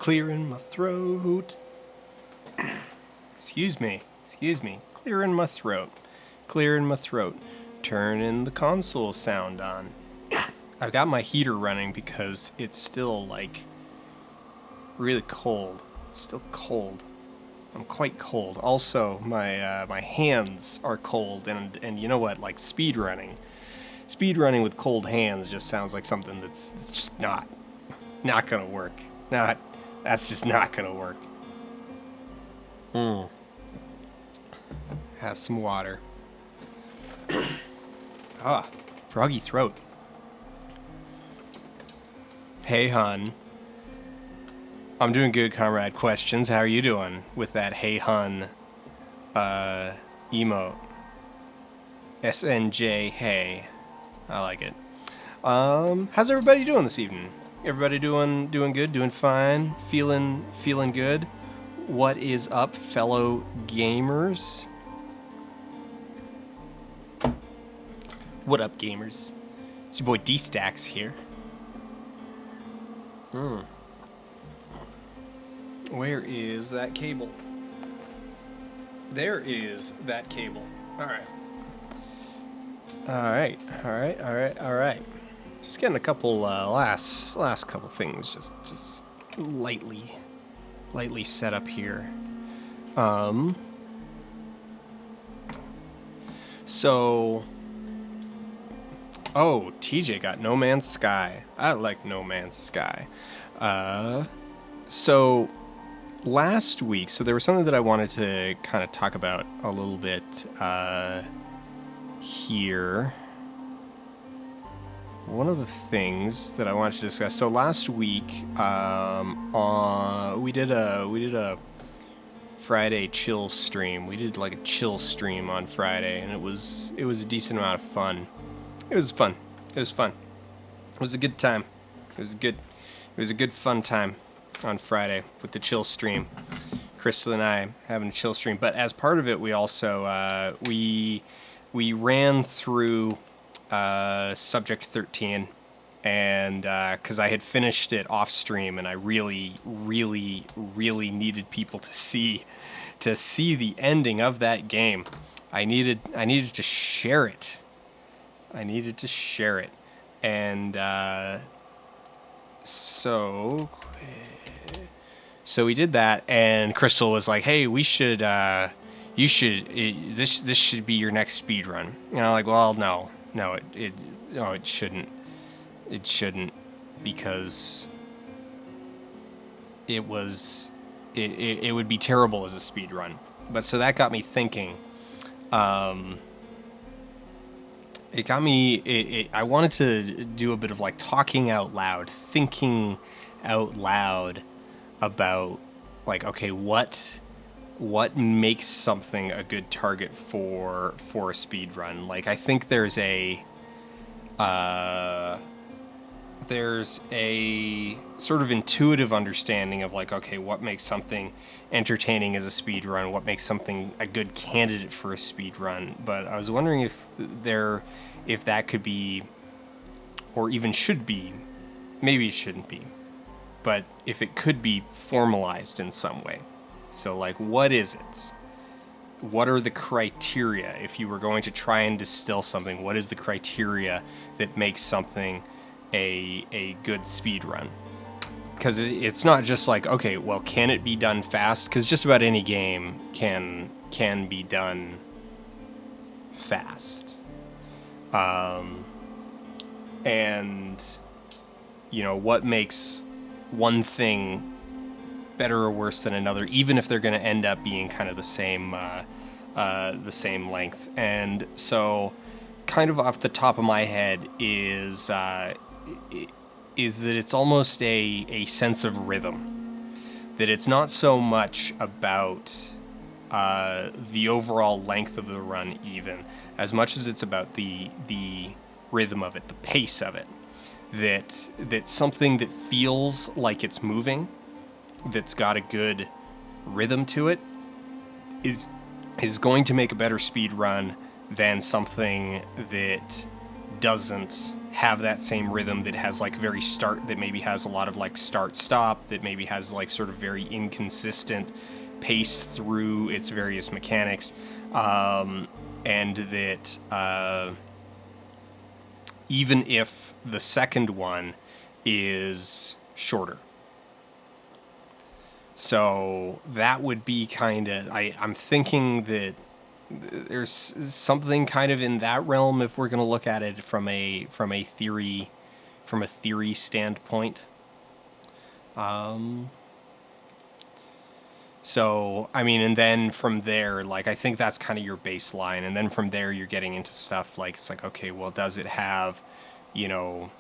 Clearing my throat. Excuse me. Clearing my throat. Turning the console sound on. I've got my heater running because it's still, like, really cold. It's still cold. I'm quite cold. Also, my hands are cold, and you know what? Like, speedrunning with cold hands just sounds like something that's just not gonna work. That's just not gonna work. Have some water. Froggy throat. Hey, hun. I'm doing good, comrade. Questions? How are you doing with that hey, hun emote? SNJ, hey. I like it. How's everybody doing this evening? Everybody doing good, doing fine, feeling good? What is up, fellow gamers? What up, gamers? It's your boy D-Stacks here. Where is that cable? There is that cable. Alright. Just getting a couple last couple things just lightly set up here. TJ got No Man's Sky. I like No Man's Sky. So last week, there was something that I wanted to kind of talk about a little bit here. One of the things that I wanted to discuss. So last week, we did a Friday chill stream. We did like a chill stream on Friday, and it was a decent amount of fun. It was fun. It was a good time. It was a good fun time on Friday with the chill stream. Crystal and I having a chill stream. But as part of it, we also we ran through Subject 13, and because I had finished it off stream, and I really needed people to see the ending of that game. I needed to share it. And so we did that, and Crystal was like, "Hey, this should be your next speed run." And I'm like, "Well, no, it shouldn't. It shouldn't, because it would be terrible as a speed run." But so that got me thinking. I wanted to do a bit of like talking out loud, thinking out loud about like, okay, what makes something a good target for a speed run? Like, I think there's a sort of intuitive understanding of like, okay, what makes something entertaining as a speed run, what makes something a good candidate for a speed run. But I was wondering if that could be, or even should be, maybe it shouldn't be, but if it could be formalized in some way. So like, what is it? What are the criteria? If you were going to try and distill something, what is the criteria that makes something a good speed run? Because it's not just like, okay, well, can it be done fast? Because just about any game can be done fast. And, you know, what makes one thing better or worse than another, even if they're going to end up being kind of the same length. And so, kind of off the top of my head is that it's almost a sense of rhythm. That it's not so much about the overall length of the run, even as much as it's about the rhythm of it, the pace of it. That something that feels like it's moving, that's got a good rhythm to it, is going to make a better speed run than something that doesn't have that same rhythm that has like very start, that maybe has a lot of like start stop, that maybe has like sort of very inconsistent pace through its various mechanics, and that even if the second one is shorter. So that would be kind of, I'm thinking that there's something kind of in that realm if we're going to look at it from a theory standpoint. So I mean, and then from there, like I think that's kind of your baseline, and then from there you're getting into stuff like, it's like, okay, well, does it have, you know,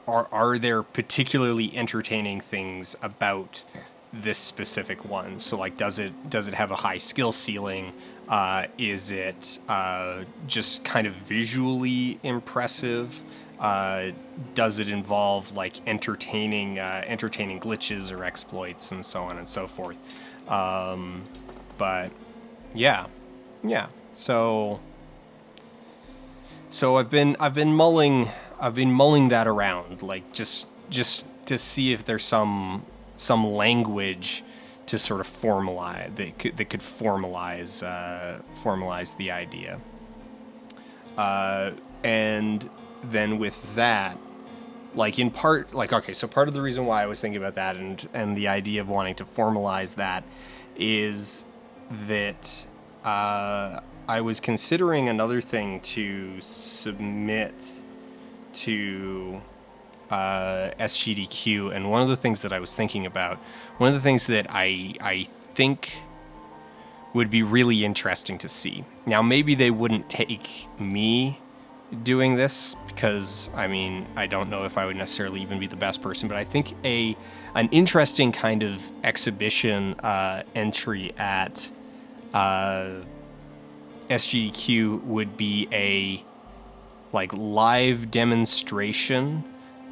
are there particularly entertaining things about this specific one? So like, does it have a high skill ceiling? Is it just kind of visually impressive? Does it involve like entertaining glitches or exploits and so on and so forth? But yeah. So I've been mulling that around, like just to see if there's some language to sort of formalize that could formalize the idea. And then with that, like in part, like, okay, so part of the reason why I was thinking about that and the idea of wanting to formalize that is that I was considering another thing to submit to SGDQ, and one of the things that I was thinking about, one of the things that I think would be really interesting to see. Now, maybe they wouldn't take me doing this, because I mean, I don't know if I would necessarily even be the best person, but I think an interesting kind of exhibition entry at SGDQ would be a like live demonstration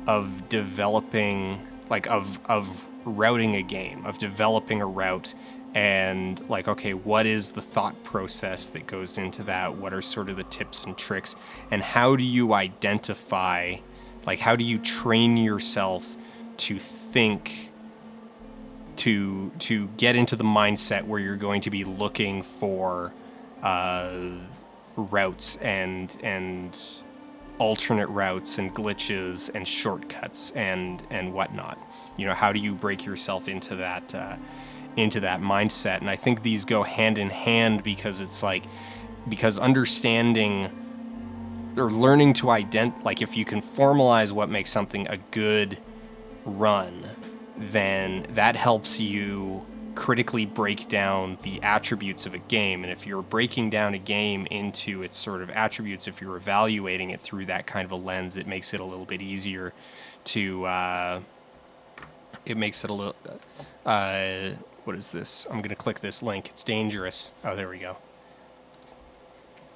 of developing, like of routing a game, of developing a route, and like, okay, what is the thought process that goes into that? What are sort of the tips and tricks? And how do you identify, like, how do you train yourself to think, to get into the mindset where you're going to be looking for routes and alternate routes and glitches and shortcuts and whatnot? You know, how do you break yourself into that mindset? And I think these go hand in hand, because it's like, because understanding or learning to like, if you can formalize what makes something a good run, then that helps you critically break down the attributes of a game. And if you're breaking down a game into its sort of attributes, if you're evaluating it through that kind of a lens, it makes it a little bit easier to what is this? I'm going to click this link. It's dangerous. Oh, there we go.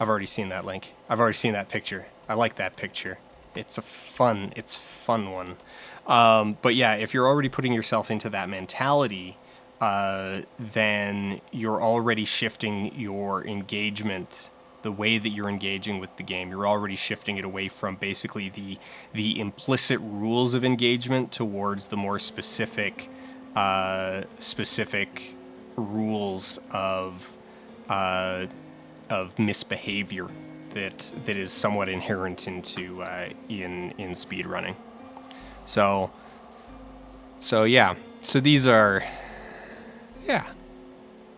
I've already seen that link. I've already seen that picture. I like that picture. It's a fun one. But yeah, if you're already putting yourself into that mentality, then you're already shifting your engagement, the way that you're engaging with the game. You're already shifting it away from basically the implicit rules of engagement towards the more specific rules of misbehavior that is somewhat inherent into in speedrunning. So yeah. So these are,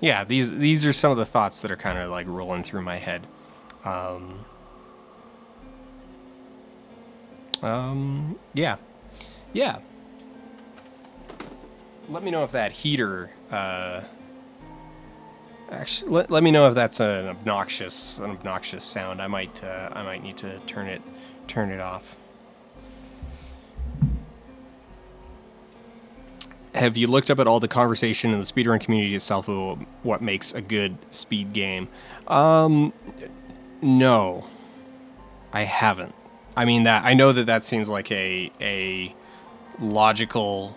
these are some of the thoughts that are kind of like rolling through my head. Yeah. Let me know if that heater. Actually, let me know if that's an obnoxious sound. I might need to turn it off. Have you looked up at all the conversation in the speedrun community itself about what makes a good speed game? No, I haven't. I mean, that I know that seems like a logical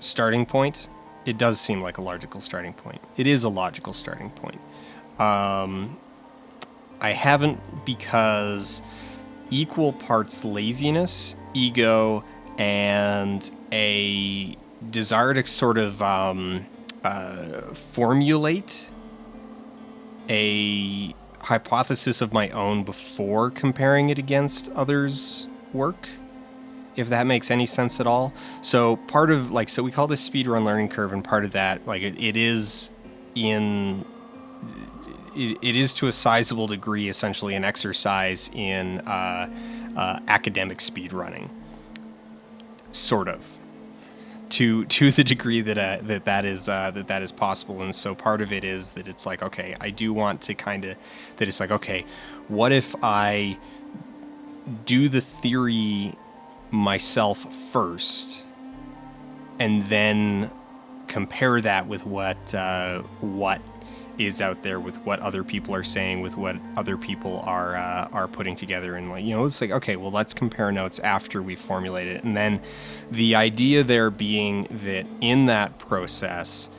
starting point. It does seem like a logical starting point. It is a logical starting point. I haven't, because equal parts laziness, ego, and a desire to sort of formulate a hypothesis of my own before comparing it against others' work, if that makes any sense at all. So part of, like, so we call this speedrun learning curve, and part of that, like, it is to a sizable degree essentially an exercise in academic speedrunning, sort of, to the degree that that is possible. And so part of it is that it's like, okay, I do want to kind of, that it's like, okay, what if I do the theory myself first and then compare that with what is out there, with what other people are saying, with what other people are putting together, and, like, you know, it's like, okay, well, let's compare notes after we formulate it. And then the idea there being that in that process,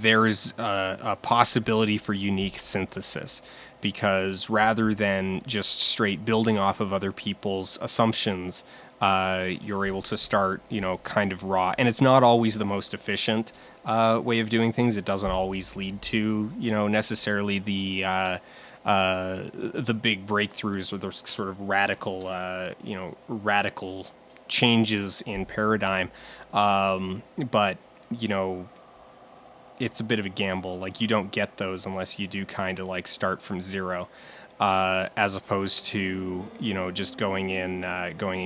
there's a possibility for unique synthesis, because rather than just straight building off of other people's assumptions, you're able to start, you know, kind of raw. And it's not always the most efficient way of doing things. It doesn't always lead to, you know, necessarily the big breakthroughs or those sort of radical, radical changes in paradigm. But, you know, it's a bit of a gamble. Like, you don't get those unless you do kind of like start from zero, as opposed to, you know, just going in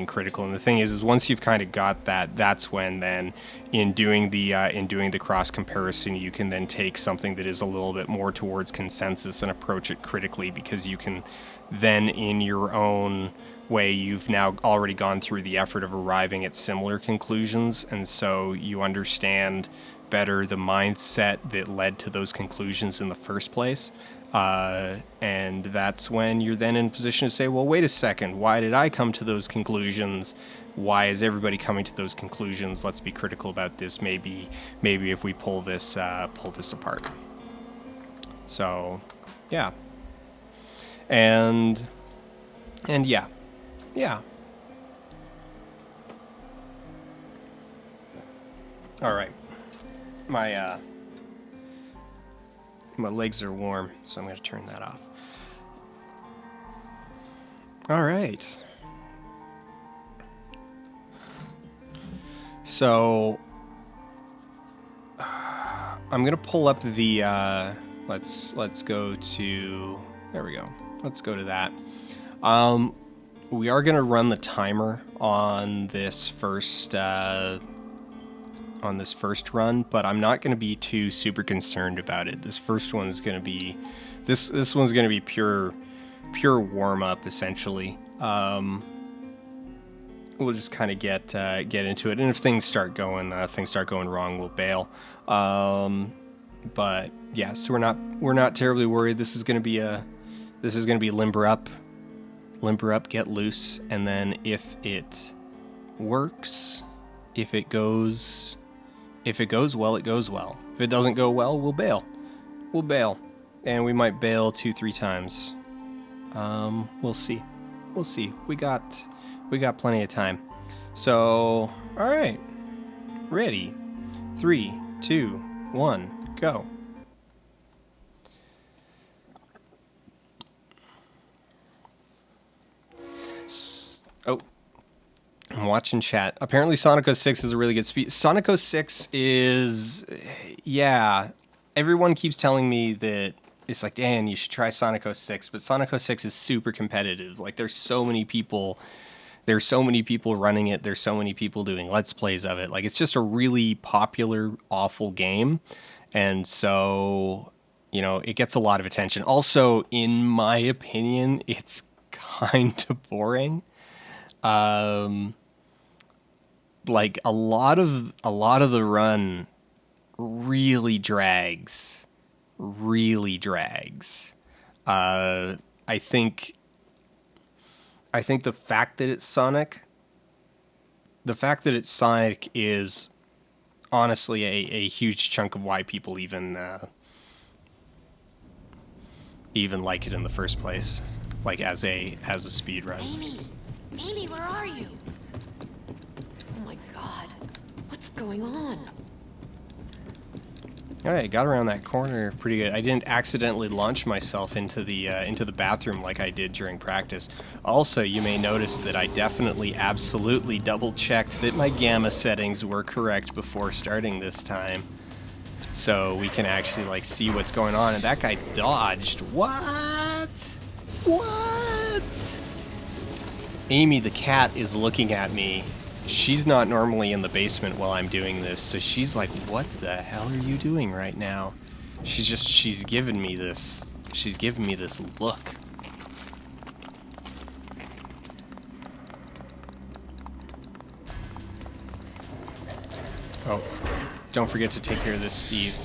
critical. And the thing is once you've kind of got that, that's when then in doing the cross comparison, you can then take something that is a little bit more towards consensus and approach it critically, because you can then, in your own way, you've now already gone through the effort of arriving at similar conclusions, and so you understand better the mindset that led to those conclusions in the first place. And that's when you're then in a position to say, well, wait a second, why did I come to those conclusions? Why is everybody coming to those conclusions? Let's be critical about this. Maybe if we pull this apart. So, yeah. And yeah. All right. My legs are warm, so I'm going to turn that off. All right. So I'm going to pull up the let's go to, there we go. Let's go to that. We are going to run the timer on this first run, but I'm not going to be too super concerned about it. This first one's going to be this one's going to be pure warm up, essentially. We'll just kind of get into it, and if things start going wrong, we'll bail. But yeah, so we're not terribly worried. This is going to be limber up, get loose, and then if it works, if it goes well, it goes well. If it doesn't go well, we'll bail. And we might bail 2-3 times. We'll see. We got plenty of time. So, all right. Ready. 3, 2, 1, go. Oh, I'm watching chat. Apparently Sonic 06 is a really good speed. Sonic 06 is, yeah. Everyone keeps telling me that it's like, Dan, you should try Sonic 06, but Sonic 06 is super competitive. Like, there's so many people running it. There's so many people doing Let's Plays of it. Like, it's just a really popular, awful game. And so, you know, it gets a lot of attention. Also, in my opinion, it's kind of boring. Like, a lot of the run really drags. I think the fact that it's Sonic is honestly a huge chunk of why people even even like it in the first place, like as a speed run. Amy, where are you? Oh my god, what's going on? All right, got around that corner pretty good. I didn't accidentally launch myself into the bathroom like I did during practice. Also, you may notice that I definitely, absolutely double-checked that my gamma settings were correct before starting this time, so we can actually like see what's going on. And that guy dodged. What? What? Amy the cat is looking at me. She's not normally in the basement while I'm doing this, so she's like, what the hell are you doing right now? She's giving me this look. Oh, don't forget to take care of this, Steve.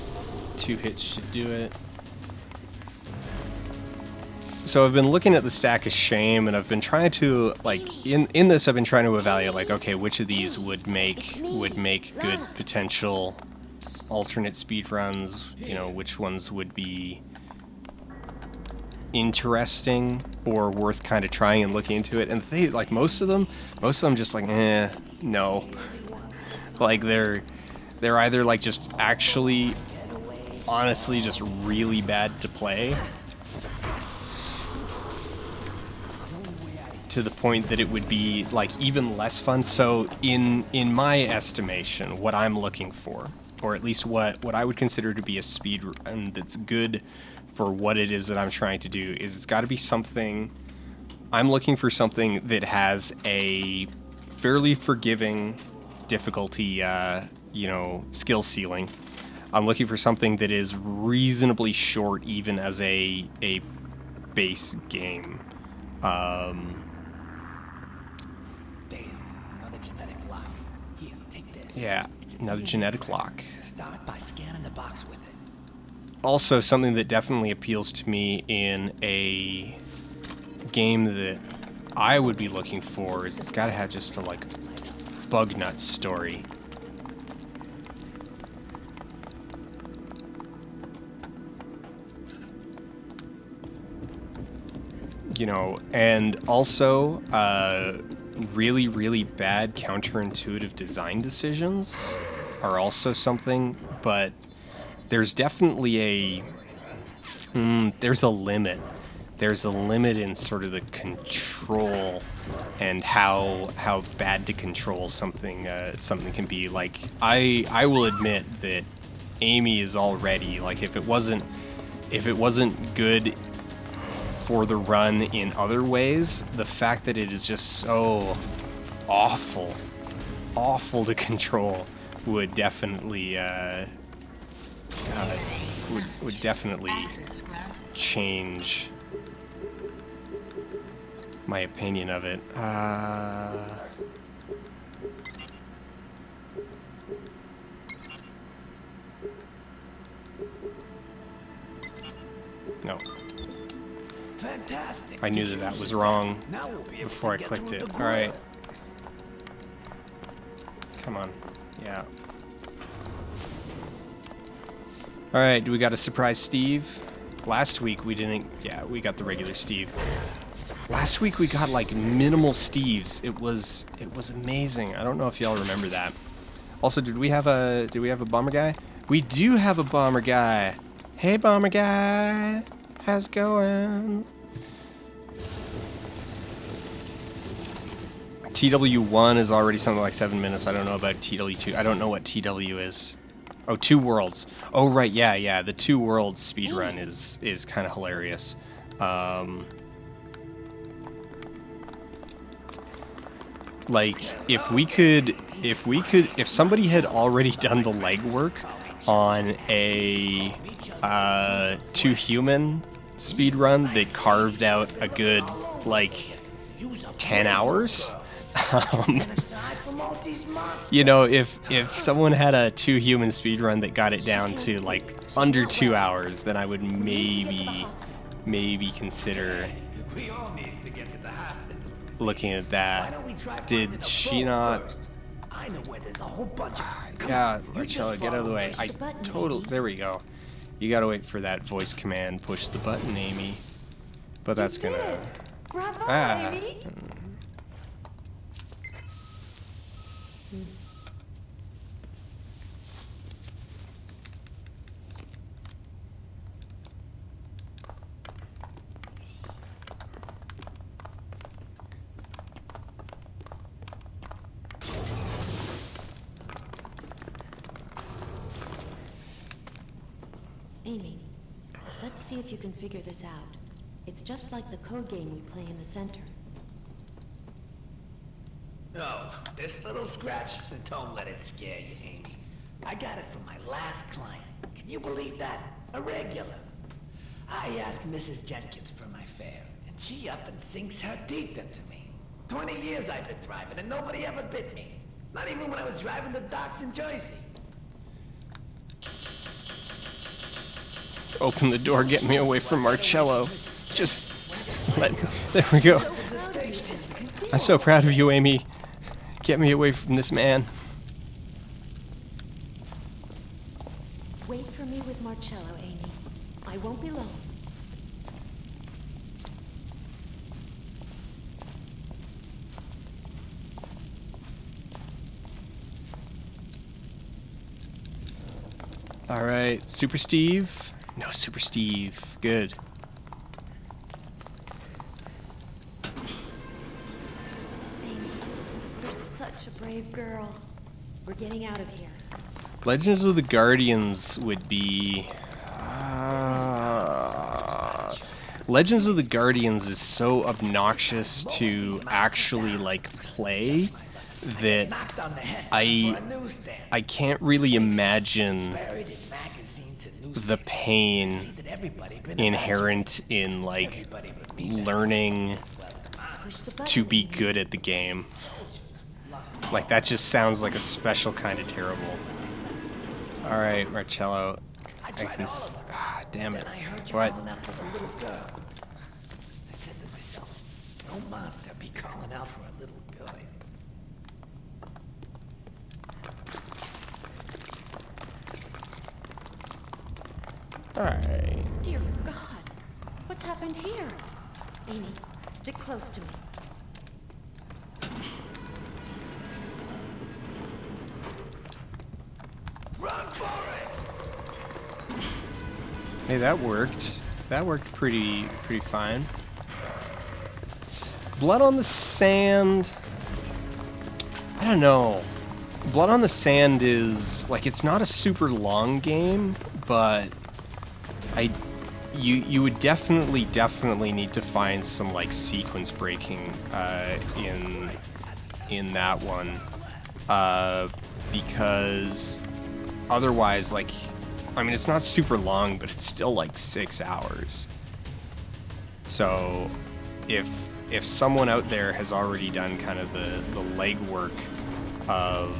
2 hits should do it. So I've been looking at the stack of shame, and I've been trying to, like, in this I've been trying to evaluate, like, okay, which of these would make good potential alternate speedruns, you know, which ones would be interesting or worth kind of trying and looking into it. And they, like, most of them just like, no. Like, they're either like just actually honestly just really bad to play, to the point that it would be like even less fun. So in my estimation, what I'm looking for, or at least what I would consider to be a speed run that's good for what it is that I'm trying to do, is it's got to be something. I'm looking for something that has a fairly forgiving difficulty, you know, skill ceiling. I'm looking for something that is reasonably short, even as a base game. Yeah, another genetic lock. Start by scanning the box with it. Also, something that definitely appeals to me in a game that I would be looking for is it's got to have just a, like, bug nut story. You know, and also, really, really bad counterintuitive design decisions are also something, but there's definitely there's a limit. There's a limit in sort of the control and how bad to control something can be. Like, I will admit that Amy is already, like, if it wasn't good for the run in other ways, the fact that it is just so awful to control would definitely would definitely change my opinion of it. No. Fantastic. I knew that was wrong before I clicked it. Alright. Come on. Yeah. Alright, do we got a surprise Steve? Last week we didn't... Yeah, we got the regular Steve. Last week we got, like, minimal Steves. It was amazing. I don't know if y'all remember that. Also, do we have a bomber guy? We do have a bomber guy. Hey, bomber guy. How's it going? TW1 is already something like 7 minutes. I don't know about TW2. I don't know what TW is. Oh, 2 Worlds. Oh, right, yeah. The 2 Worlds speedrun is kind of hilarious. Like, if somebody had already done the legwork on a 2 human speedrun that carved out a good, like, 10 hours. You know, if someone had a 2 human speedrun that got it down to, like, under 2 hours, then I would maybe consider looking at that. Did she not? I know where there's a whole bunch of... Yeah, Marcella, get out of the way. There we go. You gotta wait for that voice command. Push the button, Amy. But that's You did gonna... it. Bravo, Ah. Amy. Amy, let's see if you can figure this out. It's just like the code game we play in the center. Oh, this little scratch? Don't let it scare you, Amy. I got it from my last client. Can you believe that? A regular. I asked Mrs. Jenkins for my fare, and she up and sinks her teeth into me. 20 years I've been driving, and nobody ever bit me. Not even when I was driving the docks in Jersey. Open the door, get me away from Marcello. Just let... There we go. I'm so proud of you, Amy. Get me away from this man. Wait for me with Marcello, Amy. I won't be long. All right, Super Steve. No, Super Steve. Good. Amy, you're such a brave girl. We're getting out of here. Legends of the Guardians would be... Legends of the Guardians is so obnoxious to actually, like, play that Knocked on the head I for a newsstand. can't really imagine Buried in magazines and newspapers. the pain See that everybody been inherent in, like, learning Push the button. to be good at the game. Like, that just sounds like a special kind of terrible. Alright, Marcello. I can... damn it. Then I heard you What? calling out for the little girl. I said to myself, no monster be calling out for a little girl. Alright. Dear God, what's happened here? Amy, stick close to me. Run for it! Hey, that worked. That worked pretty fine. Blood on the Sand... I don't know. Blood on the Sand is... like, it's not a super long game, but... You would definitely need to find some, like, sequence breaking in that one. Because otherwise, like... I mean, it's not super long, but it's still like 6 hours. So, if someone out there has already done kind of the legwork of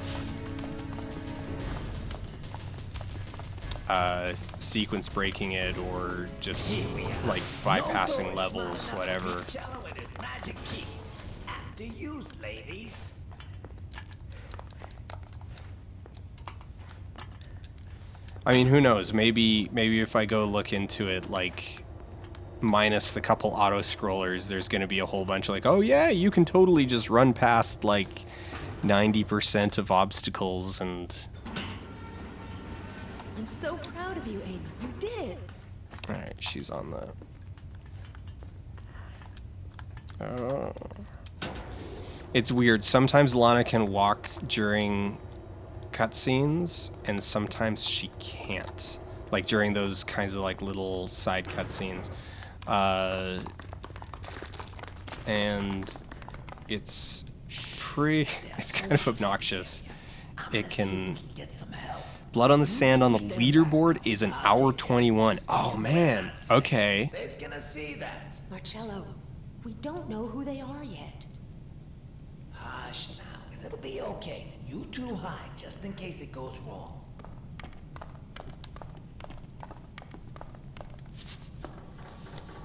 sequence breaking it, or just like bypassing levels, whatever. Cello and his magic key. After you, ladies. I mean, who knows? Maybe if I go look into it, like, minus the couple auto-scrollers, there's going to be a whole bunch like, oh yeah, you can totally just run past, like, 90% of obstacles, and... I'm so proud of you, Amy. You did. Alright, she's on the... Oh. It's weird. Sometimes Lana can walk during cutscenes, and sometimes she can't. Like during those kinds of like little side cutscenes. And it's it's kind of obnoxious. It can... Get some help. Blood on the Sand on the leaderboard is an hour 21. Oh man, okay. They's gonna see that. Marcello, we don't know who they are yet. Hush now. It'll be okay. You two hide just in case it goes wrong.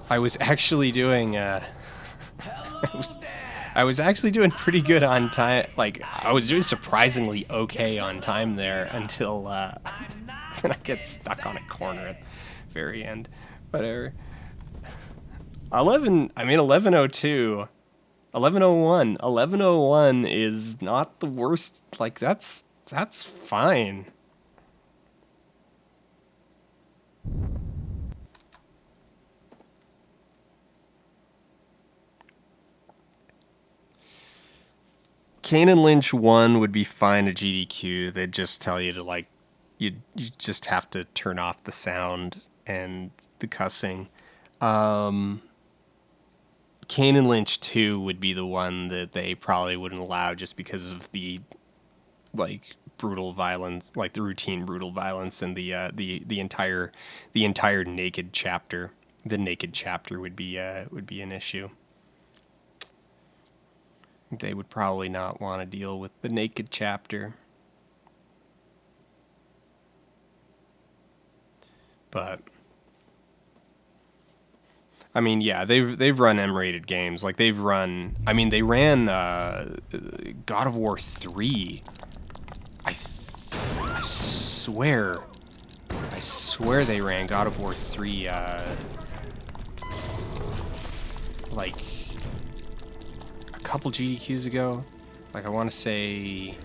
I was actually doing I was actually doing pretty good on time. Like, I was doing surprisingly okay on time there until then I get stuck on a corner at the very end. Whatever. I mean 1102. 1101. 1101 is not the worst. Like that's fine. Kane and Lynch 1 would be fine at GDQ. They'd just tell you to like you just have to turn off the sound and the cussing. Kane and Lynch 2 would be the one that they probably wouldn't allow just because of the like brutal violence, like the routine brutal violence, and the entire naked chapter. The naked chapter would be an issue. They would probably not want to deal with the naked chapter. But I mean, yeah, they've run M-rated games. Like they ran God of War 3. I swear they ran God of War 3 like a couple GDQs ago. Like I want to say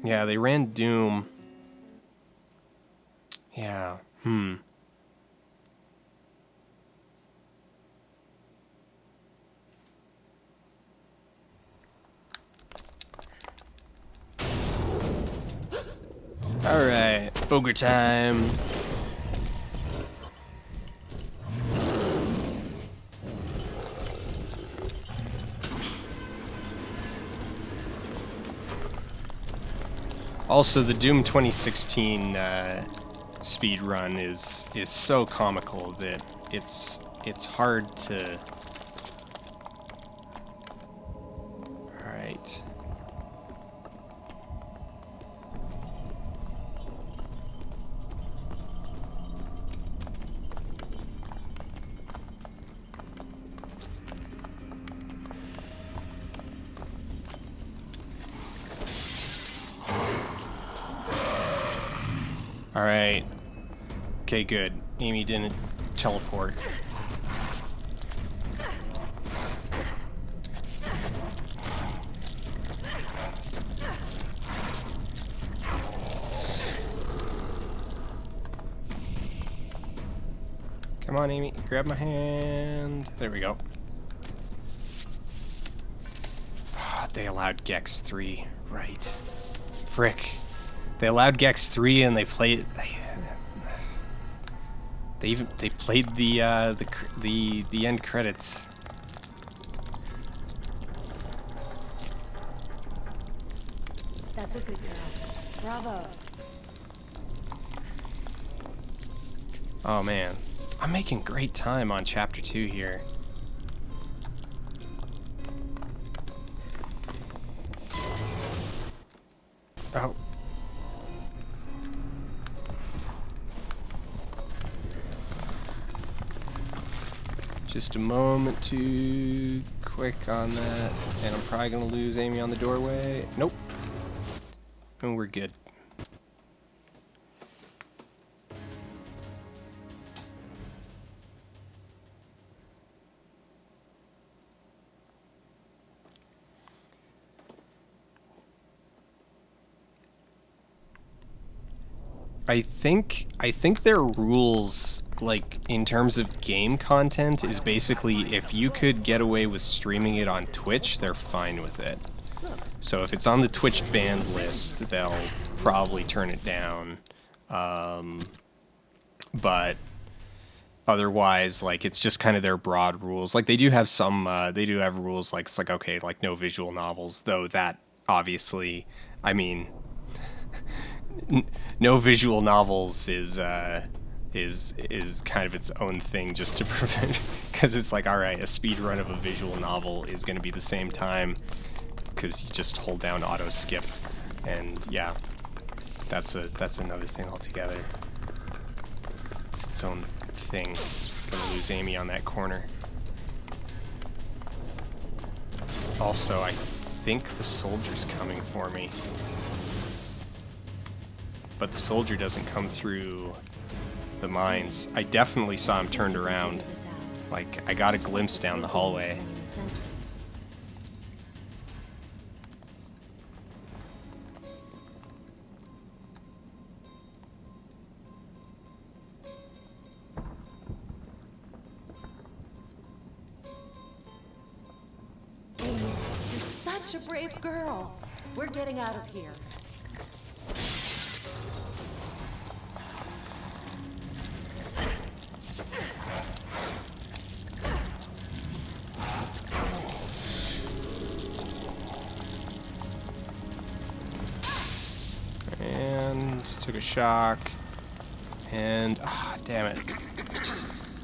yeah, they ran Doom. Yeah. All right, ogre time. Also, the Doom 2016 speed run is so comical that it's hard to. All right. All right. Okay, good. Amy didn't teleport. Come on, Amy. Grab my hand. There we go. They allowed Gex 3. Right. Frick. They allowed Gex 3 and they played. They played the end credits. That's a good girl. Bravo. Oh man, I'm making great time on chapter 2 here. Oh. Just a moment to quick on that, and I'm probably gonna lose Amy on the doorway. Nope. And we're good. I think their rules, like in terms of game content, is basically if you could get away with streaming it on Twitch, they're fine with it. So if it's on the Twitch banned list, they'll probably turn it down. But otherwise, like it's just kind of their broad rules. Like they do have some, they do have rules like it's like okay, like no visual novels, though that obviously, I mean. No visual novels is kind of its own thing just to prevent, because it's like, all right, a speed run of a visual novel is going to be the same time because you just hold down auto skip, and yeah, that's another thing altogether. It's its own thing. Gonna lose Amy on that corner. Also, I think the soldier's coming for me. But the soldier doesn't come through the mines. I definitely saw him turned around. Like, I got a glimpse down the hallway. Amy, you're such a brave girl. We're getting out of here. And took a shock. And, damn it.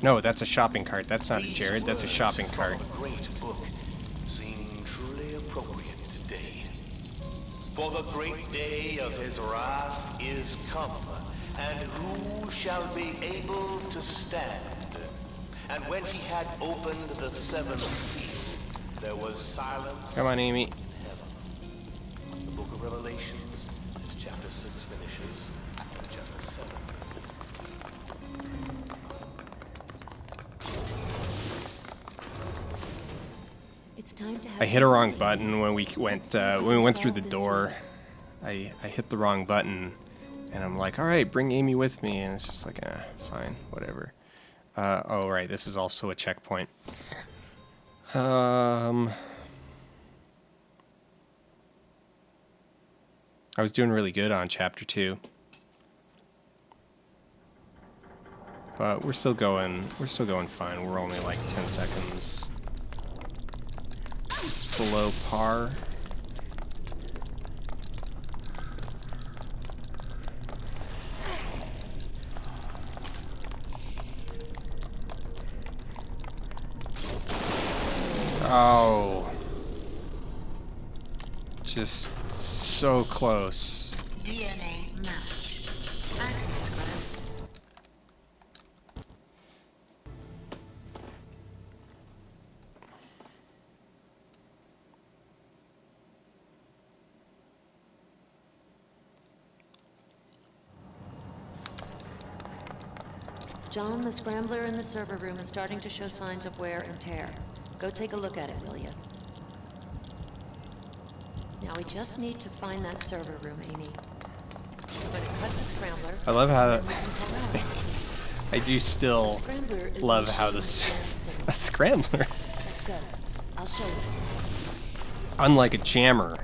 No, that's a shopping cart. That's not a Jared. That's a shopping cart. The great book seem truly appropriate today. For the great day of his wrath is come, and who shall be able to stand? And when he had opened the seventh seal, there was silence. Come on, Amy. In heaven. The book of Revelations, as chapter 6 finishes, and chapter 7. It's time to have I hit a wrong button when we went through the door. I hit the wrong button, and I'm like, all right, bring Amy with me, and it's just like, fine, whatever. Oh right, this is also a checkpoint. I was doing really good on chapter 2, but we're still going fine. We're only like 10 seconds below par. Oh, just so close. DNA match. Access granted. John, the scrambler in the server room is starting to show signs of wear and tear. Go take a look at it, will you? Now we just need to find that server room, Amy. We're going to cut the scrambler. I love how and then we can pull out. I do still The scrambler is love a how machine this with signals. a scrambler, Let's go. I'll show you. unlike a jammer,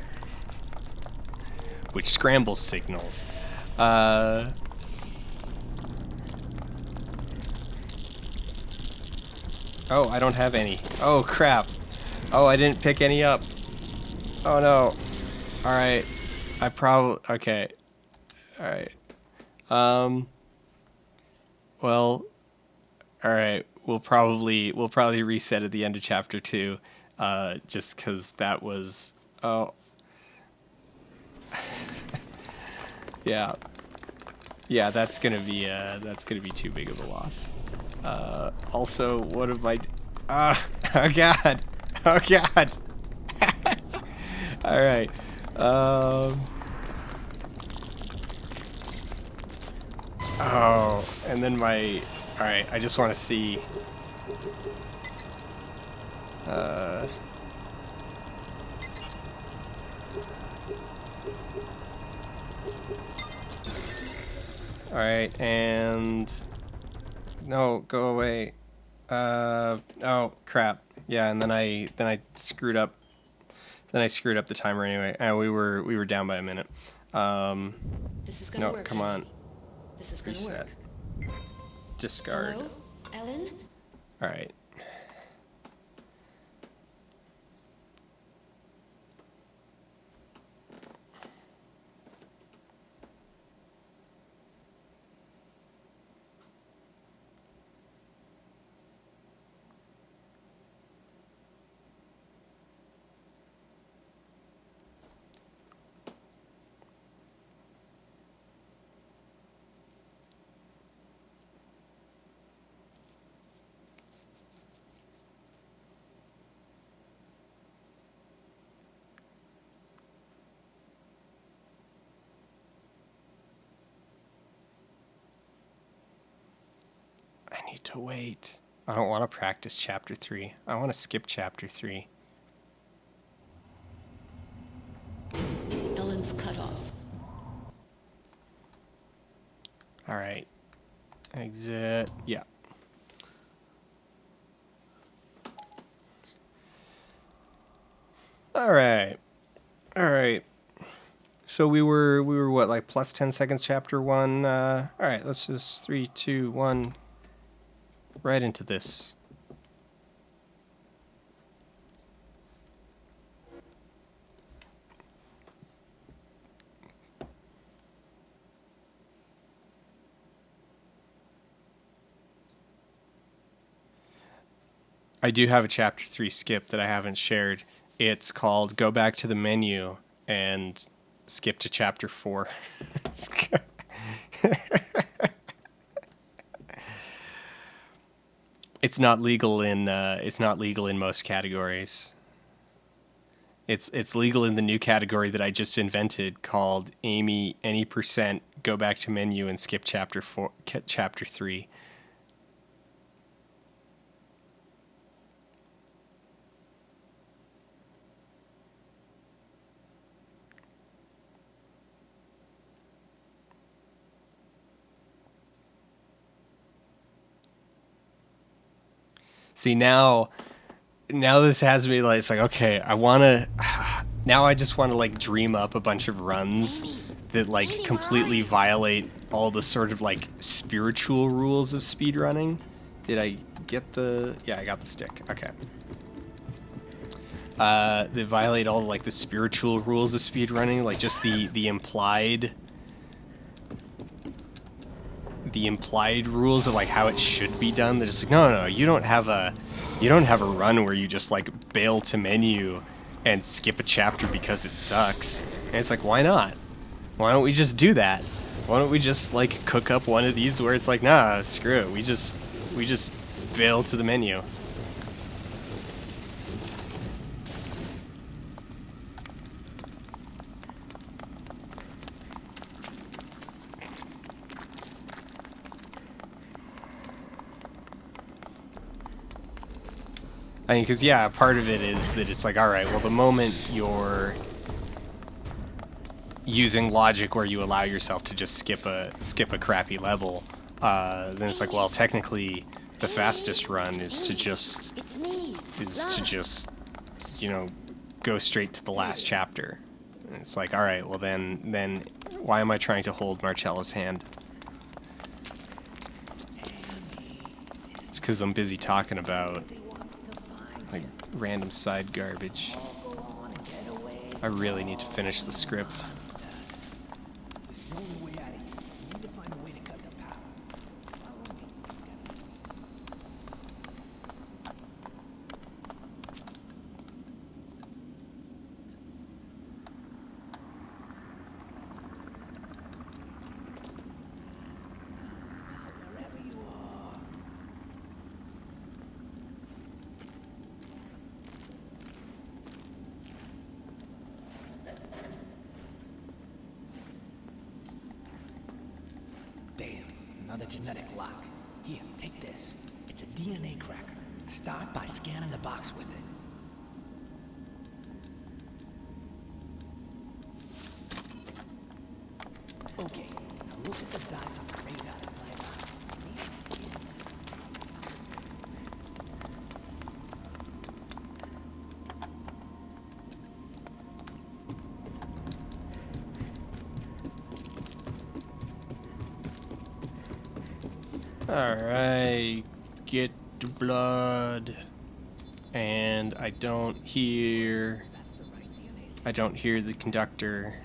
which scrambles signals. Oh, I don't have any. Oh, crap. Oh, I didn't pick any up. Oh, no. All right. I probably... Okay. All right. Well... All right. We'll probably reset at the end of chapter 2. Just because that was... Oh. Yeah. Yeah, that's gonna be too big of a loss. Also, what of my... oh god! Oh god! Alright. Oh, and then my... Alright, I just want to see... Alright, and... No, go away. Oh, crap. Yeah, and then I screwed up. Then I screwed up the timer anyway. We were down by a minute. This is gonna No, work. come on. This is gonna Reset. work. Discard. Hello, Ellen? Alright. need to wait. I don't want to practice chapter 3. I want to skip chapter 3. Ellen's cut off. All right. Exit. Yeah. All right. All right. So we were what, like plus 10 seconds chapter 1. All right, let's just 3 2 1 right into this. I do have a chapter 3 skip that I haven't shared. It's called Go Back to the Menu and skip to chapter 4. It's not legal in most categories. It's legal in the new category that I just invented called Amy any percent go back to menu and skip chapter 3. See, now this has me like, it's like, okay, now I just want to like dream up a bunch of runs that like completely violate all the sort of like spiritual rules of speedrunning. Did I get yeah, I got the stick. Okay. That violate all like the spiritual rules of speedrunning, like just the implied rules of like how it should be done. They're just like, no, you don't have a run where you just like bail to menu and skip a chapter because it sucks. And it's like, why not? Why don't we just do that? Why don't we just like cook up one of these where it's like, nah, screw it. We just bail to the menu. I mean, because, yeah, part of it is that it's like, all right, well, the moment you're using logic where you allow yourself to just skip a crappy level, then it's like, well, technically, the fastest run is to just go straight to the last chapter. And it's like, all right, well, then why am I trying to hold Marcello's hand? It's because I'm busy talking about like random side garbage. I really need to finish the script. Another genetic lock. Here, take this. It's a DNA cracker. Start by scanning the box with it. Okay, now look at the dots on the radar that light up. Alright, get the blood. And I don't hear the conductor.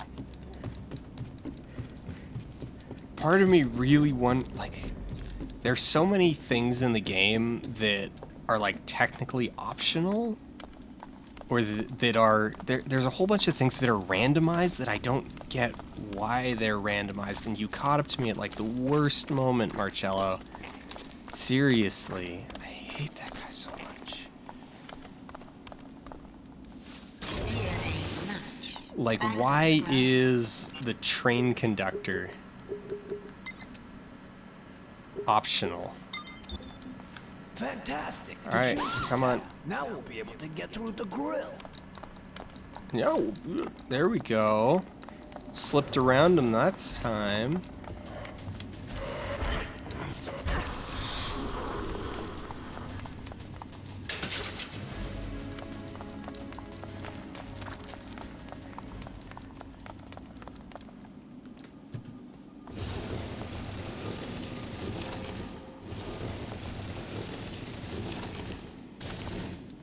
Part of me really there's so many things in the game that are like technically optional, or that are there's a whole bunch of things that are randomized that I don't get why they're randomized, and you caught up to me at like the worst moment, Marcello. Seriously, I hate that guy so much. Like, why is the train conductor optional? Fantastic. All right, come on. Now we'll be able to get through the grill. Yo, there we go. Slipped around him that time.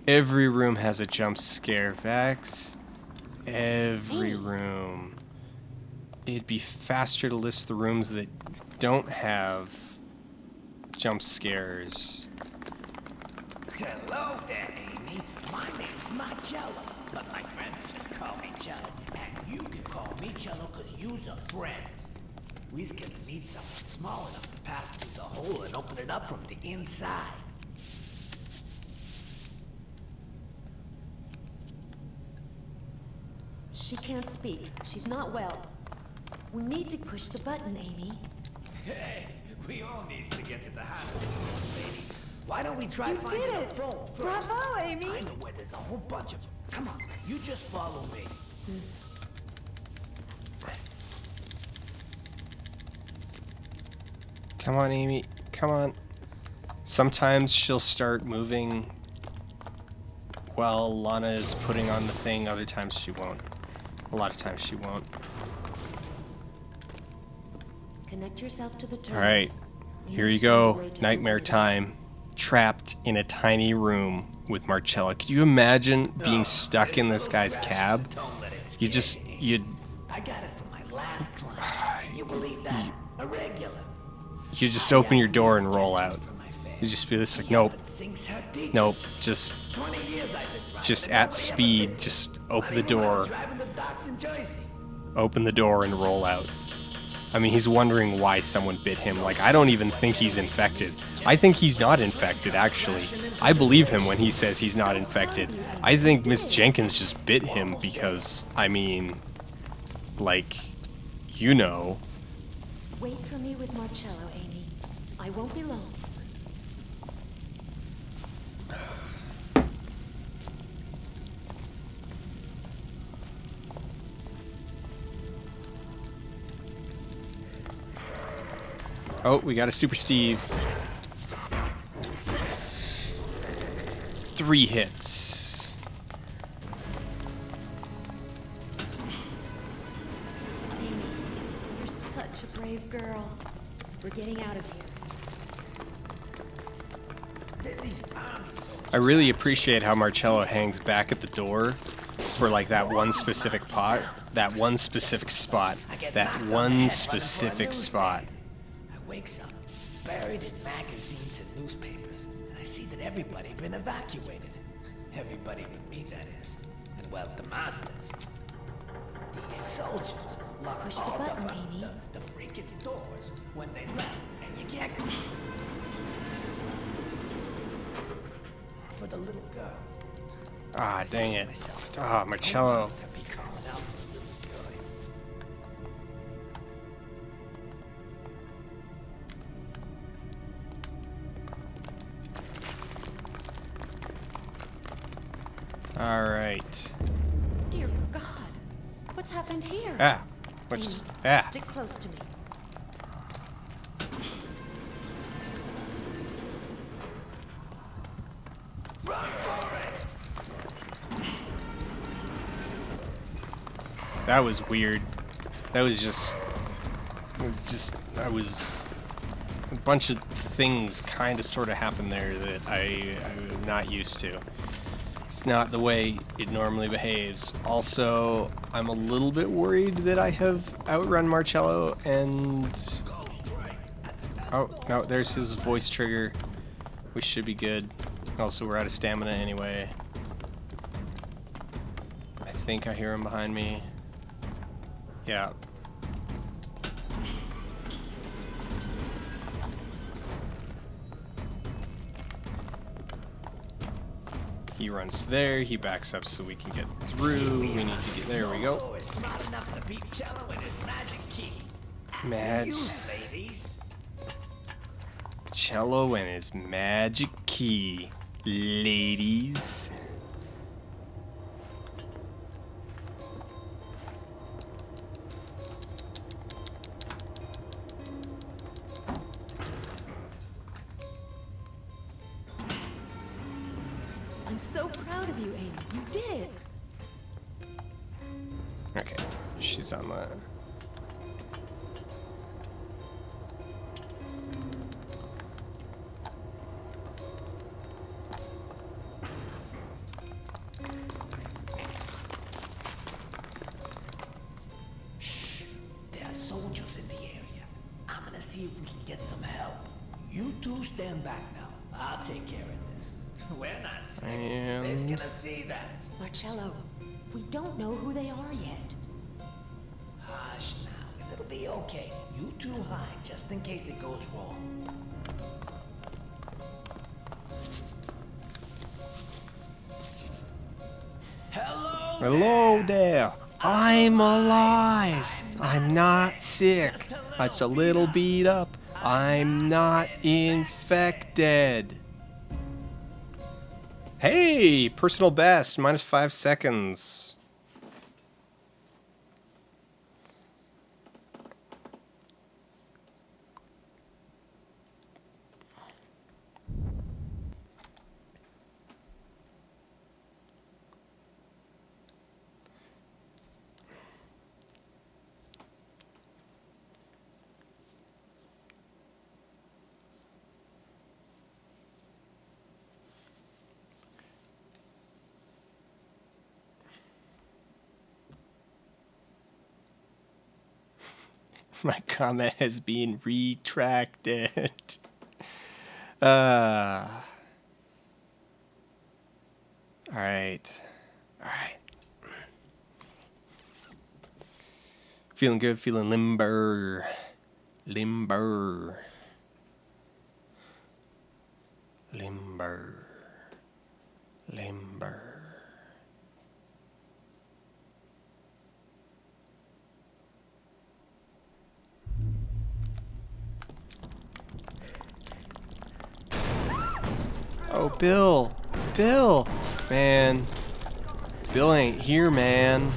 Every room has a jump scare, Vax. Every room. It'd be faster to list the rooms that don't have jump scares. Hello there, Amy. My name's Marcello, but my friends just call me Cello. And you can call me Cello because you's a friend. We's gonna need something small enough to pass through the hole and open it up from the inside. She can't speak. She's not well. We need to push the button, Amy. Hey, we all need to get to the hospital, lady. Why don't we try You finding did a it! phone first? Bravo, Amy! I know where there's a whole bunch of them. Come on, you just follow me. Come on, Amy. Come on. Sometimes she'll start moving while Lana is putting on the thing. Other times she won't. A lot of times she won't. Connect yourself to the turret. All right. Here you go. Nightmare time. Trapped in a tiny room with Marcello. Could you imagine being stuck in this guy's cab? You just, you'd, I got it from my last client. Can you believe that? A regular. you just open your door and roll out. You just be this like, nope, nope, just at speed, just open the door, and roll out. I mean, he's wondering why someone bit him. Like, I don't even think he's infected. I think he's not infected, actually. I believe him when he says he's not infected. I think Miss Jenkins just bit him because, I mean, like, you know. Wait for me with Marcello, Amy. I won't be long. Oh, we got a Super Steve. 3 hits. Amy, you're such a brave girl. We're getting out of here. I really appreciate how Marcello hangs back at the door for like that one specific pot. That one specific spot. That one specific spot. Wakes up, buried in magazines and newspapers, and I see that everybody been evacuated. Everybody but me, that is. And well, the monsters. These soldiers locked Push the all button, Amy. the freaking doors when they left, and you can't go. For the little girl. Ah, dang it. Ah, Marcello. To be calling out for the little girl. All right. Dear God, what's happened here? Ah, which is ah. Stick close to me. Run for it! That was weird. That was just. I was. A bunch of things kind of sort of happened there that I'm not used to. It's not the way it normally behaves. Also, I'm a little bit worried that I have outrun Marcello and... Oh, no, there's his voice trigger. We should be good. Also, we're out of stamina anyway. I think I hear him behind me. Yeah. He runs there, he backs up so we can get through. We need to get there. We go. Smart enough to beat Cello and his magic key. Mad. You ladies. Marcello and his magic key, ladies. I'm so proud of you, Amy. You did it. Okay, she's on the... Shh. There are soldiers in the area. I'm gonna see if we can get some help. You two stand back now. I'll take care of this. We're not sick. They's gonna see that. Marcello, we don't know who they are yet. Hush now. It'll be okay. You two hide just in case it goes wrong. Hello. Hello there. I'm alive. I'm not sick. I'm just a little beat up. I'm not infected. Hey, personal best, -5 seconds. My comment has been retracted. All right. Feeling good, feeling limber. Limber. Oh, Bill. Man. Bill ain't here, man.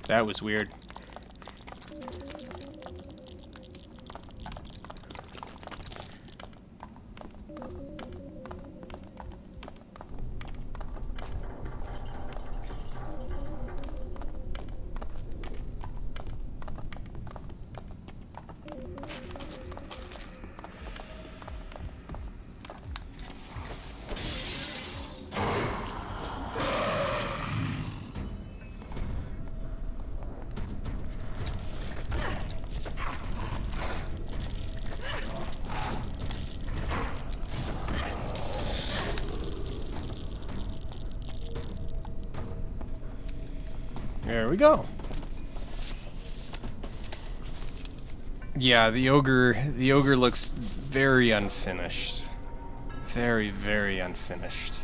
That was weird. There we go. Yeah, the ogre looks very unfinished. Very, very unfinished.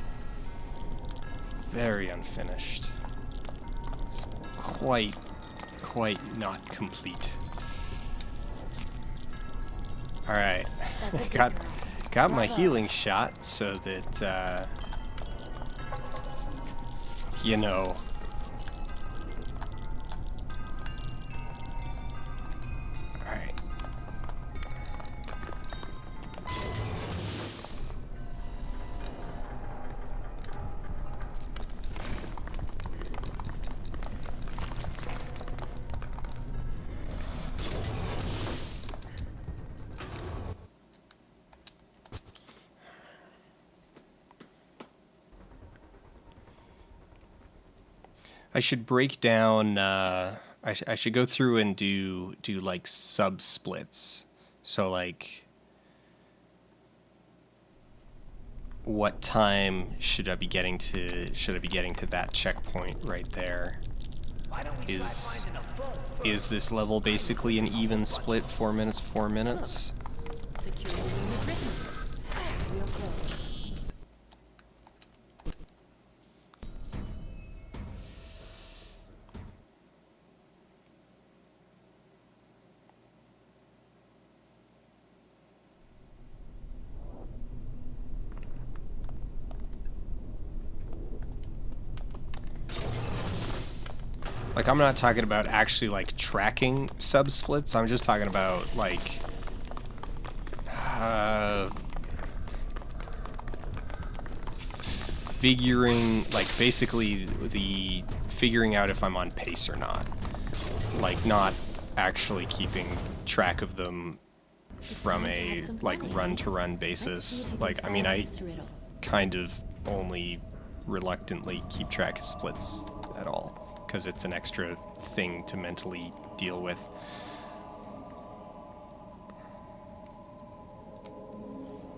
Very unfinished. It's quite not complete. All right. Got my healing shot so that you know. I should break down. I should go through and do like sub splits. So like, what time should I be getting to? Should I be getting to that checkpoint right there? Why don't we try finding a phone first? Is this level basically an even split? 4 minutes, 4 minutes. Security room is written. Real close. Like, I'm not talking about actually like tracking sub splits. I'm just talking about like figuring, like, basically the figuring out if I'm on pace or not. Like, not actually keeping track of them from a like run-to-run basis. Like, I mean, I kind of only reluctantly keep track of splits at all, because it's an extra thing to mentally deal with.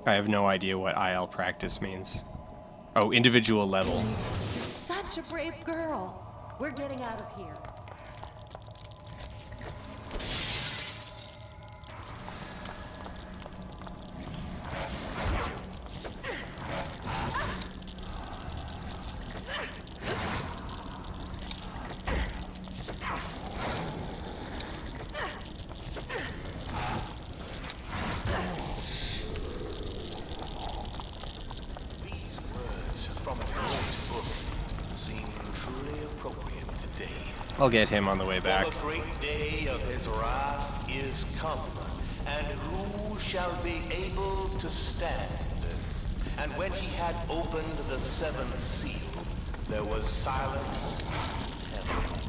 I have no idea what IL practice means. Oh, individual level. You're such a brave girl. We're getting out of here. These words from a great book seem truly appropriate today. I'll get him on the way back. For the great day of his wrath is come, and who shall be able to stand? And when he had opened the seventh seal, there was silence in heaven.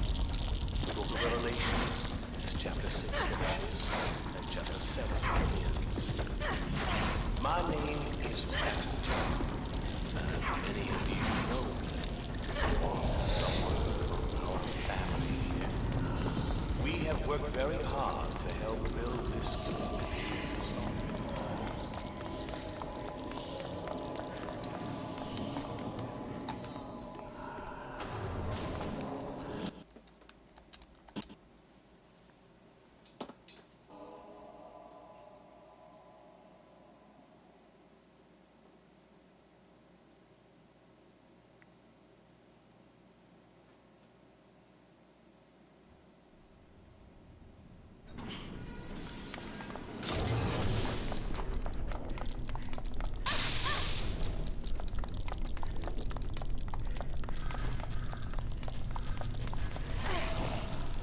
The book of Revelations, chapter 6 finishes, and chapter 7 begins. My name is Pastor John, and many of you know me. Someone of our family. We have worked very hard to help build this community into something.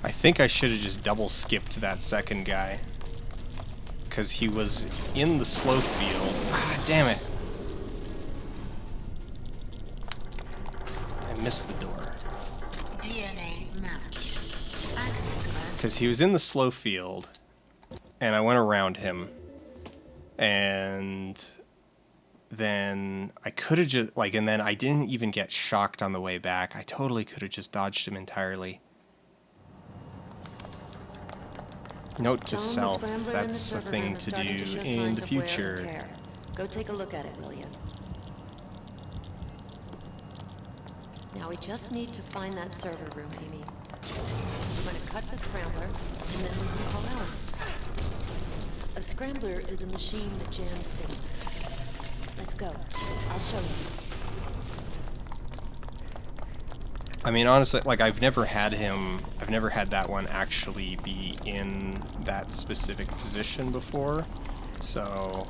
I think I should have just double skipped that second guy, because he was in the slow field. Ah, damn it. I missed the door. DNA match. Access granted. Because he was in the slow field, and I went around him, and then I could have just, like, and then I didn't even get shocked on the way back. I totally could have just dodged him entirely. Note to Tell 'em the self, scrambler and the that's a server thing room is to starting do show in signs the of wear and future. tear. Go take a look at it, will you? Now we just need to find that server room, Amy. I'm going to cut the scrambler, and then we can call out. A scrambler is a machine that jams signals. Let's go. I'll show you. I mean, honestly, like, I've never had that one actually be in that specific position before, so...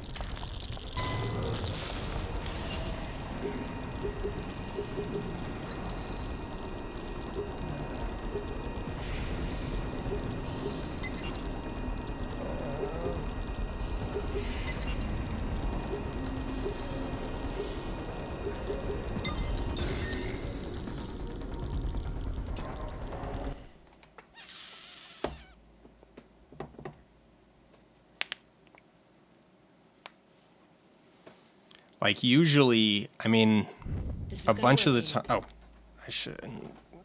Like, usually, I mean, This is a gonna bunch of the work, time... Oh, I should...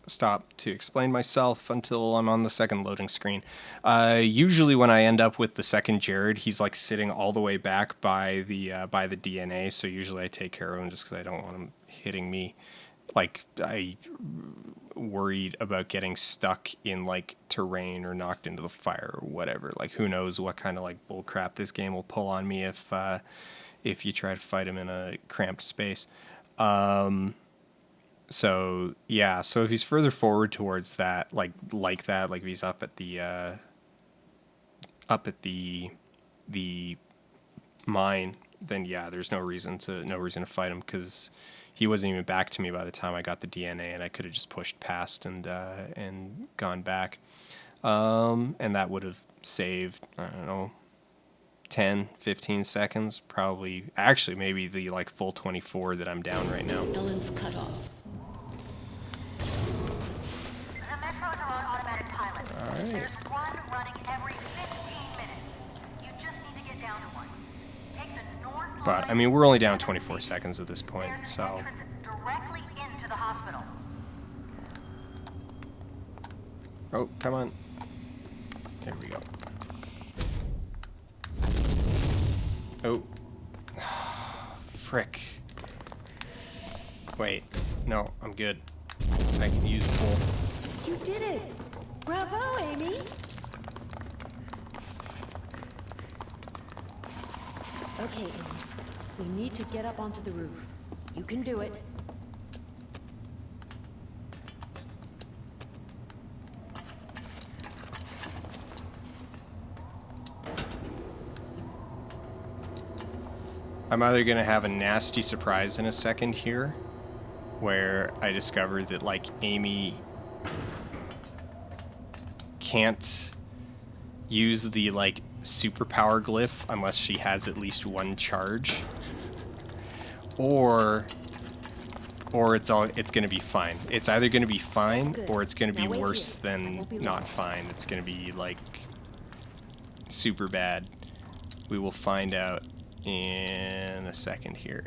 stop to explain myself until I'm on the second loading screen. Usually when I end up with the second Jared, he's like sitting all the way back by the DNA. So usually I take care of him just because I don't want him hitting me. Like, I worried about getting stuck in like terrain or knocked into the fire or whatever. Like, who knows what kind of like bull crap this game will pull on me if you try to fight him in a cramped space. So yeah, so if he's further forward towards that, like that, like if he's up at the mine, then yeah, there's no reason to fight him, because he wasn't even back to me by the time I got the DNA, and I could have just pushed past and gone back, and that would have saved, I don't know, 10, 15 seconds, probably. Actually, maybe the like full 24 that I'm down right now. Ellen's cut off. The metros are on automatic pilot. All right. There's one running every 15 minutes. You just need to get down to one. Take the north But I line. mean, we're only down 24 seconds at this point, There's so. an entrance directly into the hospital. Oh, come on. There we go. Oh. Frick. Wait. No, I'm good. I can use pull. You did it! Bravo, Amy! Okay, Amy. We need to get up onto the roof. You can do it. I'm either going to have a nasty surprise in a second here, where I discover that, like, Amy can't use the, like, superpower glyph unless she has at least one charge. Or it's going to be fine. It's either going to be fine, Good. or it's going to be Now wait worse here. I than won't be not long. fine. It's going to be, like, super bad. We will find out in a second here.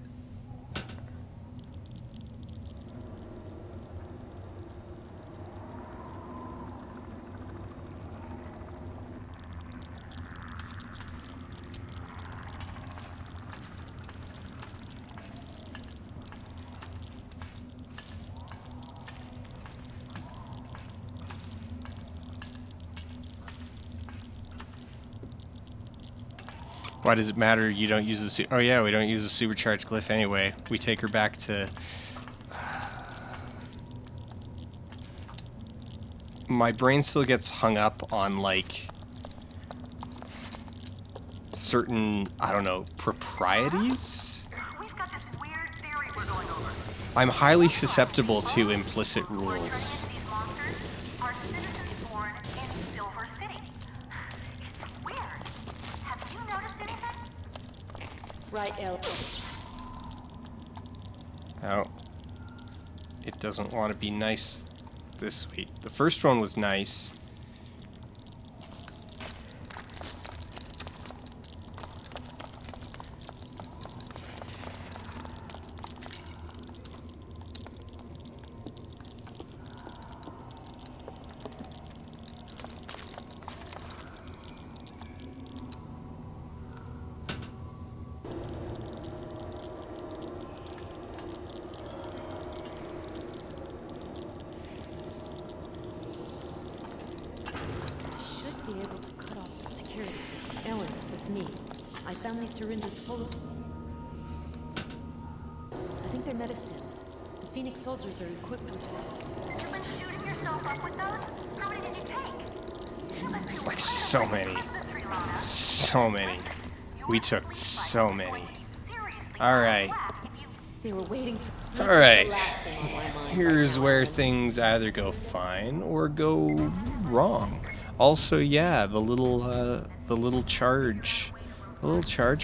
Why does it matter you don't use the oh yeah, we don't use the supercharged glyph anyway. We take her back to... My brain still gets hung up on, like, certain, I don't know, proprieties? We've got this weird theory we're going over. I'm highly susceptible to implicit rules. These monsters are citizens born in Silver City. It's weird. Have you noticed anything? Right, Elle. Oh. It doesn't want to be nice this week. The first one was nice. Should be able to cut off the security system. Ellen, it's me. I found these syringes full of... I think they're medistims. The Phoenix soldiers are equipped with them. You've been shooting yourself up with those? How many did you take? You must be It's like really so good at many. Christmas tree lineup. So many. We took so many. Alright. They were waiting for... Sleep was Alright. the last thing on my mind. Here's where things either go fine or go wrong. Also, yeah, the little charge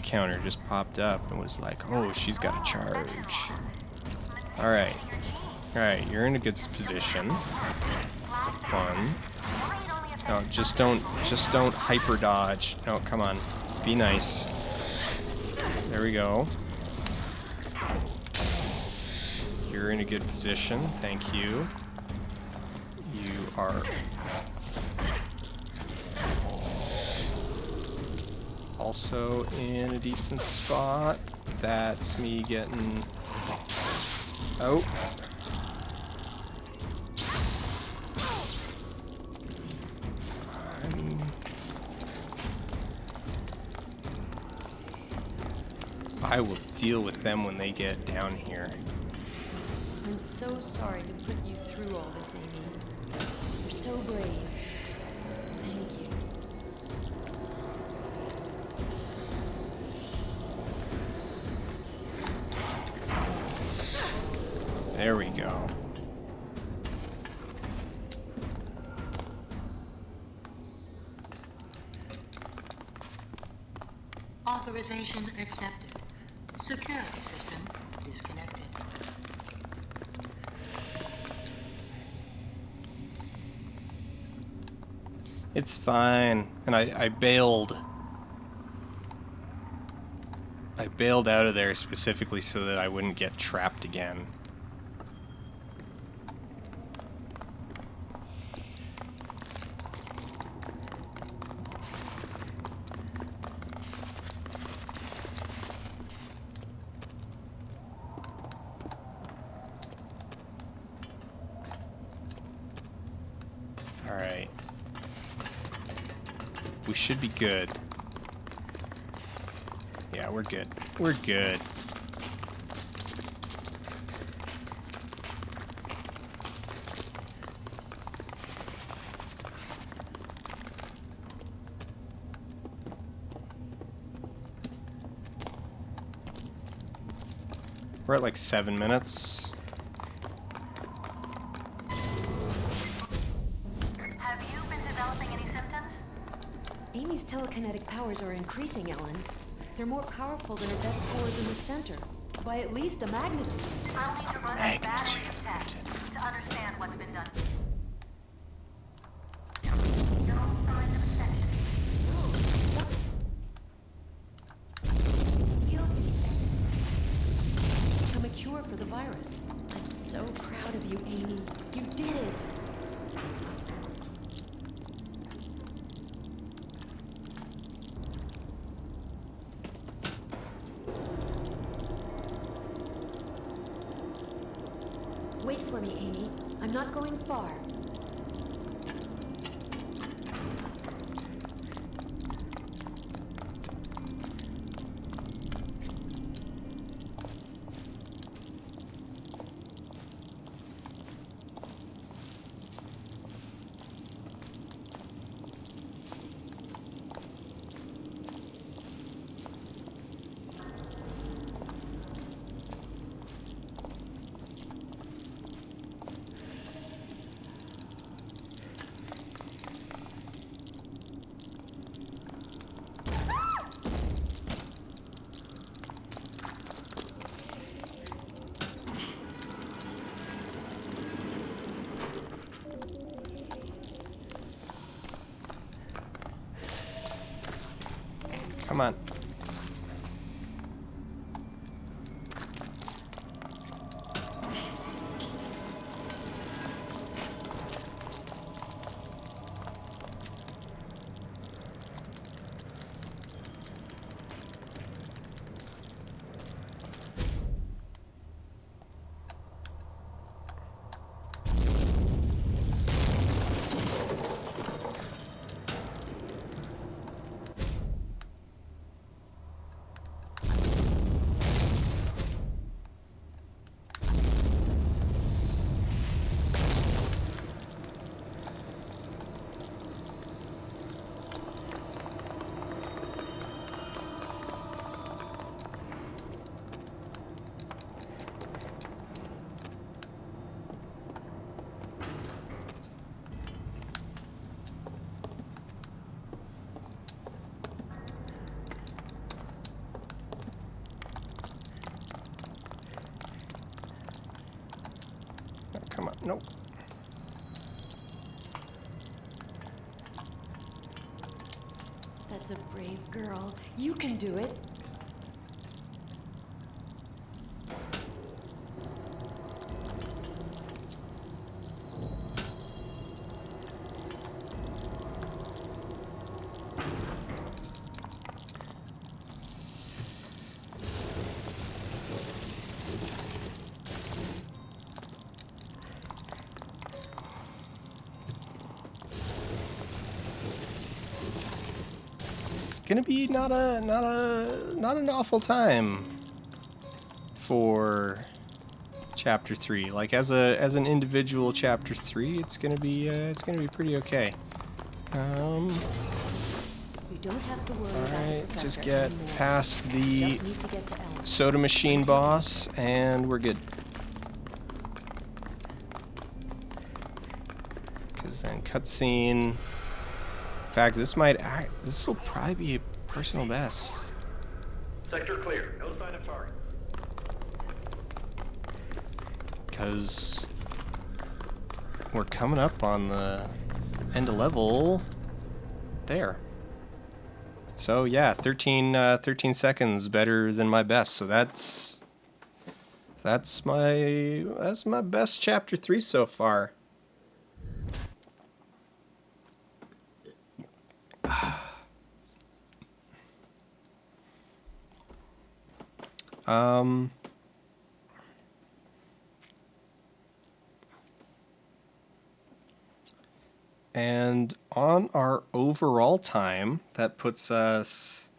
counter just popped up and was like, oh, she's got a charge. Alright. Alright, you're in a good position. Fun. No, just don't hyper dodge. No, come on. Be nice. There we go. You're in a good position. Thank you. part. Also in a decent spot. That's me getting... Oh. I will deal with them when they get down here. I'm so sorry to put you through all this, Amy. You're so brave. Thank you. There we go. Authorization accepted. Security system disconnected. It's fine. And I bailed. I bailed out of there specifically so that I wouldn't get trapped again. Alright. We should be good. Yeah, we're good. We're good. We're at like 7 minutes. Have you been developing any symptoms? Amy's telekinetic powers are increasing, Ellen. They're more powerful than her best scores in the center, by at least a magnitude. I'll need to run a battery of tests to understand what's been done. No signs of infection. Feels become a cure for the virus. I'm so proud of you, Amy. You did it. Wait for me, Amy. I'm not going far. Come on. Come on. Nope. That's a brave girl. You can do it. gonna be not an awful time for chapter 3. Like as an individual chapter 3, it's gonna be pretty okay. You don't have to worry All about the right, professor just get anymore. past the Just need to get to Ellen. soda machine boss, and we're good. Because then cutscene. In fact, this will probably be a personal best. Sector clear. No sign of target. Because we're coming up on the end of level there. So yeah, 13 seconds better than my best. So that's my best chapter 3 so far. And on our overall time, that puts us,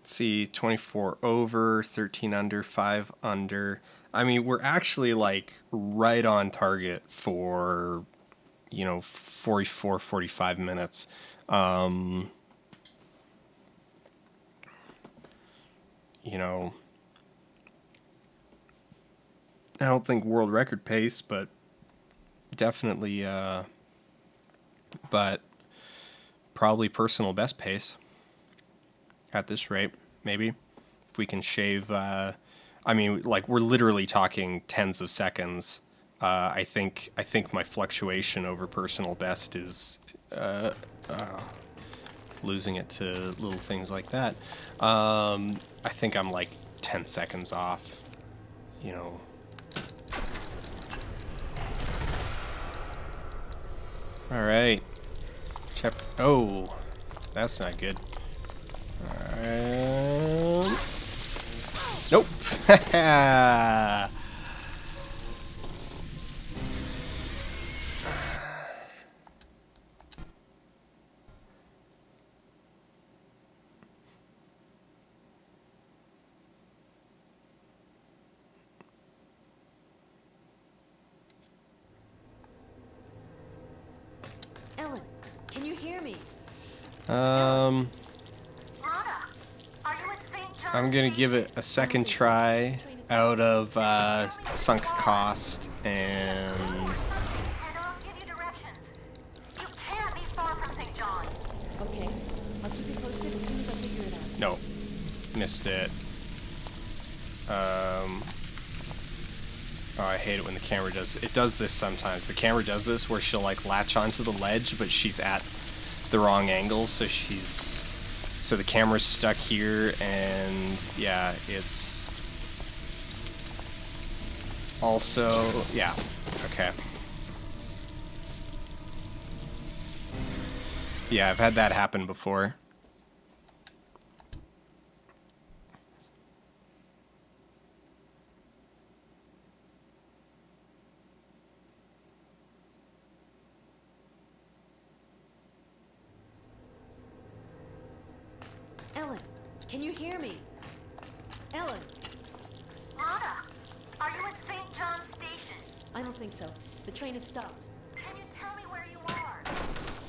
let's see, 24 over, 13 under, 5 under. I mean, we're actually like right on target for, 44, 45 minutes. I don't think world record pace, but definitely, but probably personal best pace at this rate, maybe. If we can shave, I mean, like, we're literally talking tens of seconds. I think my fluctuation over personal best is losing it to little things like that. I think I'm like 10 seconds off, All right. Oh, that's not good. Nope. Ellen, can you hear me? Rhoda, are you at St. John's I'm gonna give it a second try out of sunk cost, and And I'll give you directions. You can't be far from St. John's. Okay, I'll keep you posted as soon as I figure it out. no, missed it. Oh, I hate it when the camera does. It does this sometimes. The camera does this where she'll like latch onto the ledge, but she's at the wrong angle, so the camera's stuck here, and yeah, it's also, yeah, okay. Yeah, I've had that happen before. Ellen, can you hear me? Ellen, Rhoda, are you at St. John's Station? I don't think so. The train has stopped. Can you tell me where you are?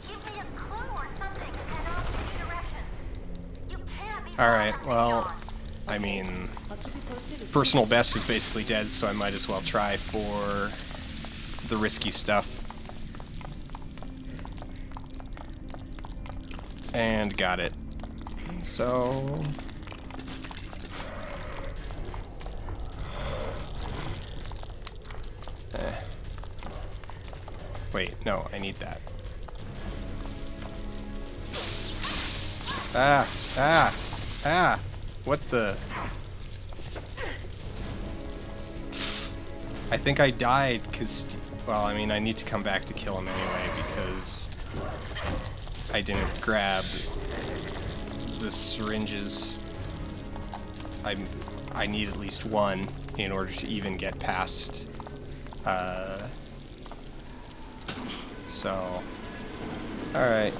Give me a clue or something, and I'll give you directions. You can't be All far right, from St. well, John's. I mean, I'll keep you posted as personal best is basically dead, so I might as well try for the risky stuff. And got it. So... Wait, no, I need that. Ah! What the... I think I died because... Well, I mean, I need to come back to kill him anyway because I didn't grab the syringes. I need at least one in order to even get past... So... Alright.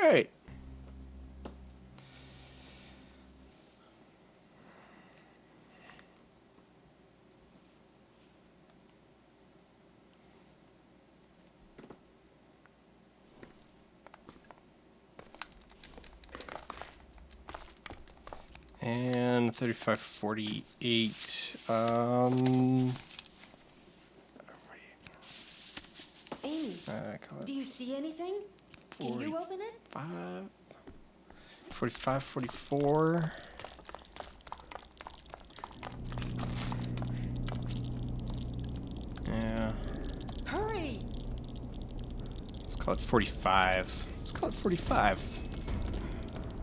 right. And 3548. Amy, Call it do you see anything? Can you open it? 45, 44. Yeah. Hurry! Let's call it 45. Let's call it 45.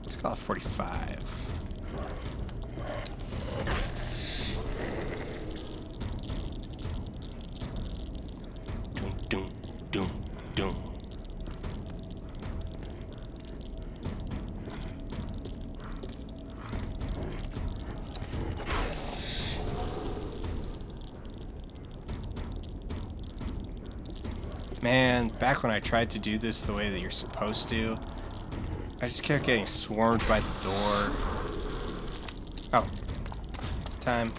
Let's call it 45. Doom, doom, doom, doom. Man, back when I tried to do this the way that you're supposed to, I just kept getting swarmed by the door. Oh, it's time.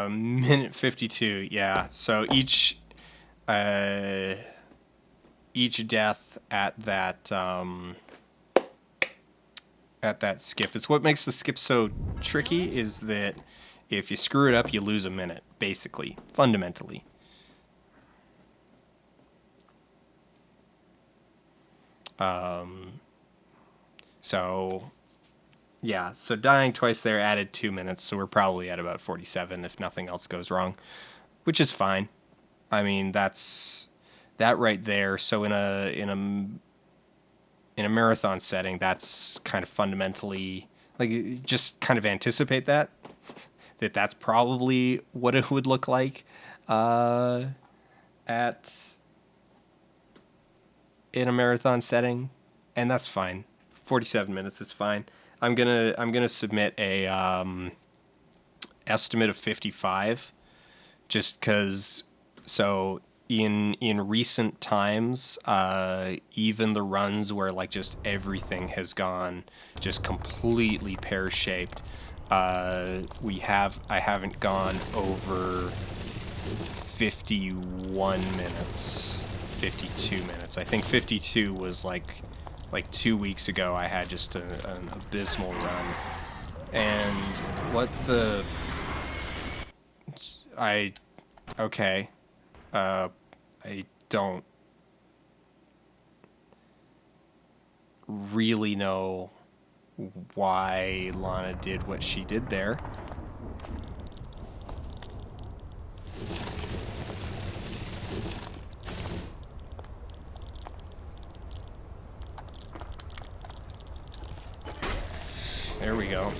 Minute 52. Yeah. So each death at that skip. It's what makes the skip so tricky is that if you screw it up, you lose a minute, basically, fundamentally. So, yeah, so dying twice there added 2 minutes, so we're probably at about 47 if nothing else goes wrong, which is fine. I mean, that's that right there. So in a marathon setting, that's kind of fundamentally like just kind of anticipate that's probably what it would look like in a marathon setting, and that's fine. 47 minutes is fine. I'm gonna submit a estimate of 55, just because. So in recent times, even the runs where like just everything has gone just completely pear shaped, I haven't gone over 51 minutes, 52 minutes. I think 52 was like 2 weeks ago. I had just an abysmal run, and what the okay. I don't really know why Lana did what she did there. There we go.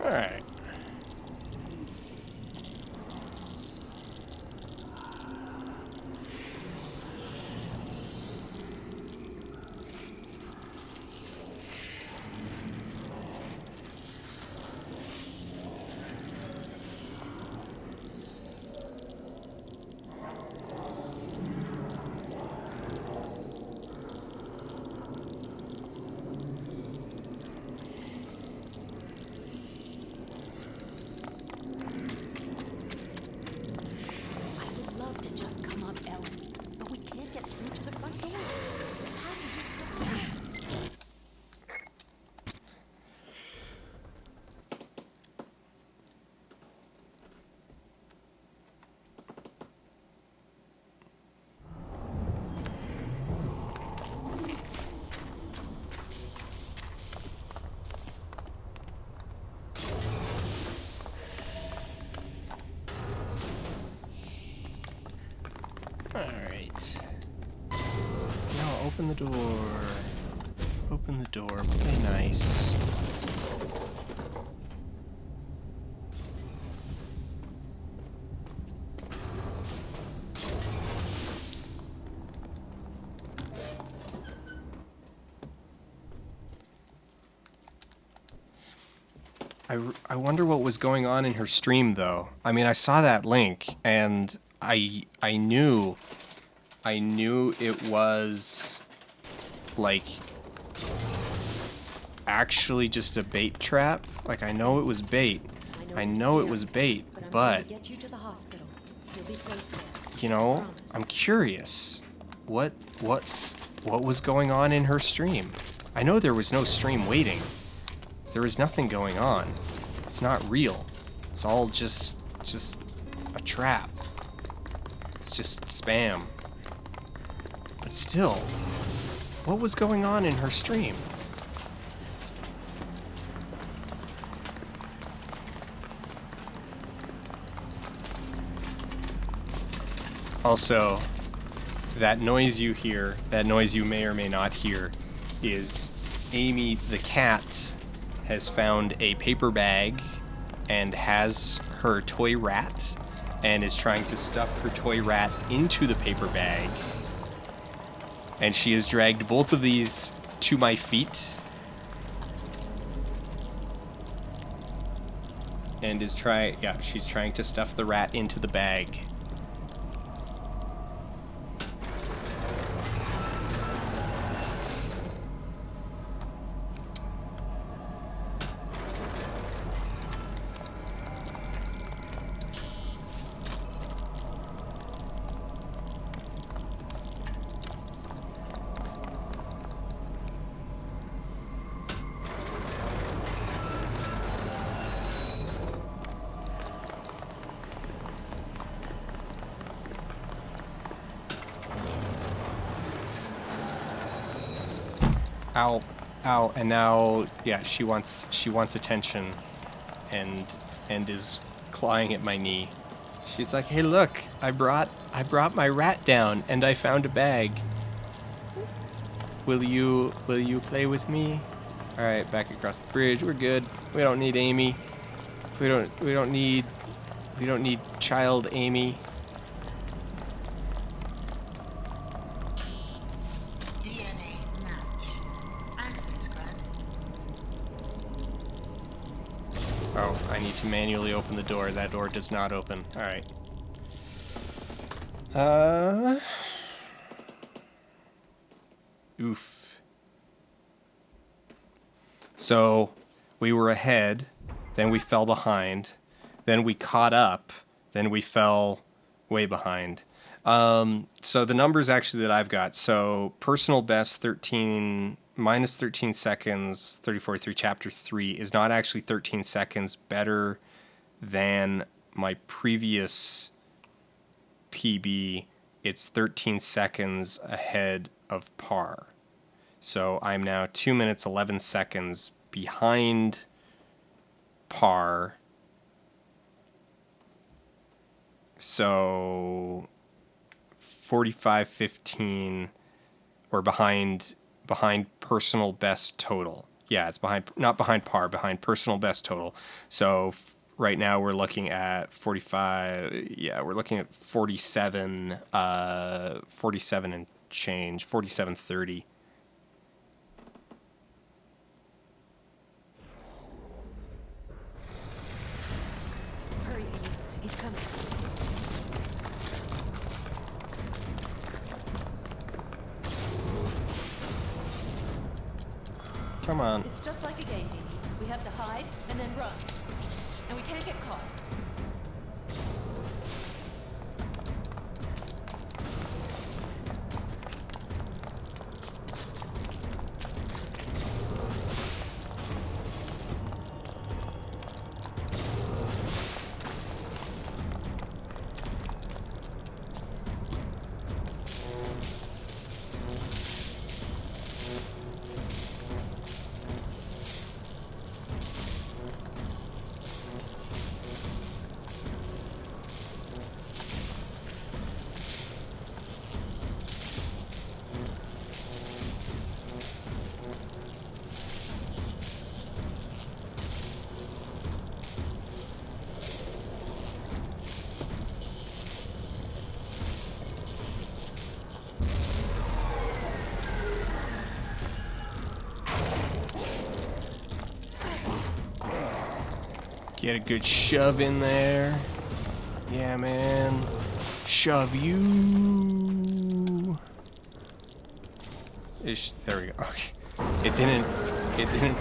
All right. the door. Open the door. Play nice. I wonder what was going on in her stream, though. I mean, I saw that link, and I knew it was, like, actually just a bait trap. Like, I know it was bait. I know it was bait, but, get you to the hospital. You'll be safe there. you know, Promise. I'm curious. What was going on in her stream? I know there was no stream waiting. There is nothing going on. It's not real. It's all just a trap. It's just spam. But still, what was going on in her stream? Also, that noise you hear, that noise you may or may not hear, is Amy the cat has found a paper bag and has her toy rat and is trying to stuff her toy rat into the paper bag. And she has dragged both of these to my feet and is she's trying to stuff the rat into the bag. Ow, ow, and now, yeah, she wants attention, and is clawing at my knee. She's like, "Hey, look, I brought my rat down, and I found a bag. Will you play with me?" All right, back across the bridge. We're good. We don't need Amy. We don't need child Amy. DNA match. Access granted. Oh, I need to manually open the door. That door does not open. All right. Oof. So, we were ahead, then we fell behind, then we caught up, then we fell way behind. So the numbers actually that I've got, so personal best 13, minus 13 seconds, 34.3, chapter 3, is not actually 13 seconds better than my previous PB. It's 13 seconds ahead of par. So I'm now 2 minutes, 11 seconds behind par. So 45.15 or behind personal best total. Yeah, it's not behind par, behind personal best total. So right now we're looking at 45, yeah, we're looking at 47 and change, 47.30. Hurry, Amy. He's coming. Come on. It's just like a game, Amy. We have to hide and then run. And we can't get caught. Get a good shove in there. Yeah, man. Shove you. There we go. Okay. It didn't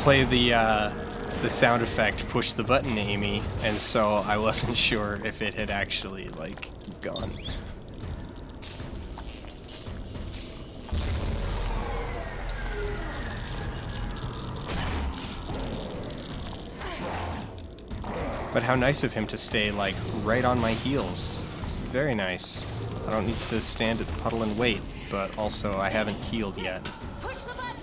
play the sound effect push the button, Amy, and so I wasn't sure if it had actually like gone. But how nice of him to stay, like, right on my heels. It's very nice. I don't need to stand at the puddle and wait, but also I haven't healed yet. Push the button!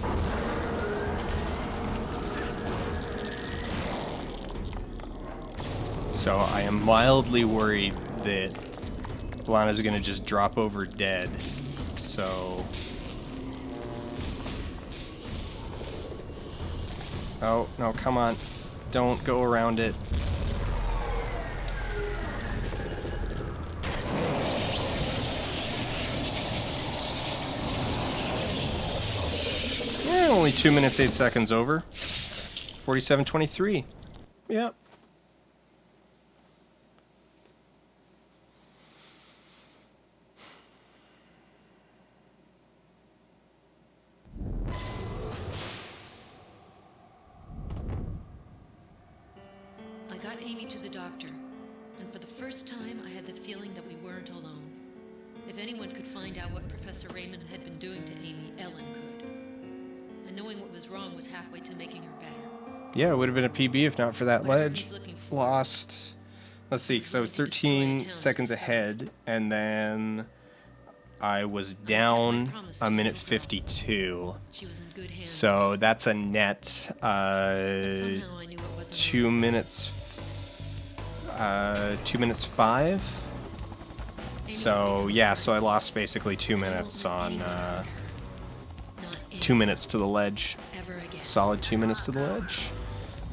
So I am mildly worried that Lana's gonna just drop over dead. So... Oh, no, come on. Don't go around it. Only 2 minutes, 8 seconds over. 47:23. Yep. I got Amy to the doctor, and for the first time I had the feeling that we weren't alone. If anyone could find out what Professor Raymond had been doing to Amy, Ellen could. And knowing what was wrong was halfway to making her better. Yeah, it would have been a PB if not for that Whatever ledge. he's looking for. Lost. Let's see, because I was 13 seconds ahead, and then I was down a minute 52. She was in good hands. So that's a net But somehow I knew it wasn't 2 minutes. 2 minutes 5. So yeah, so I lost basically 2 minutes on. not 2 minutes to the ledge. ever again. Solid 2 minutes to the ledge.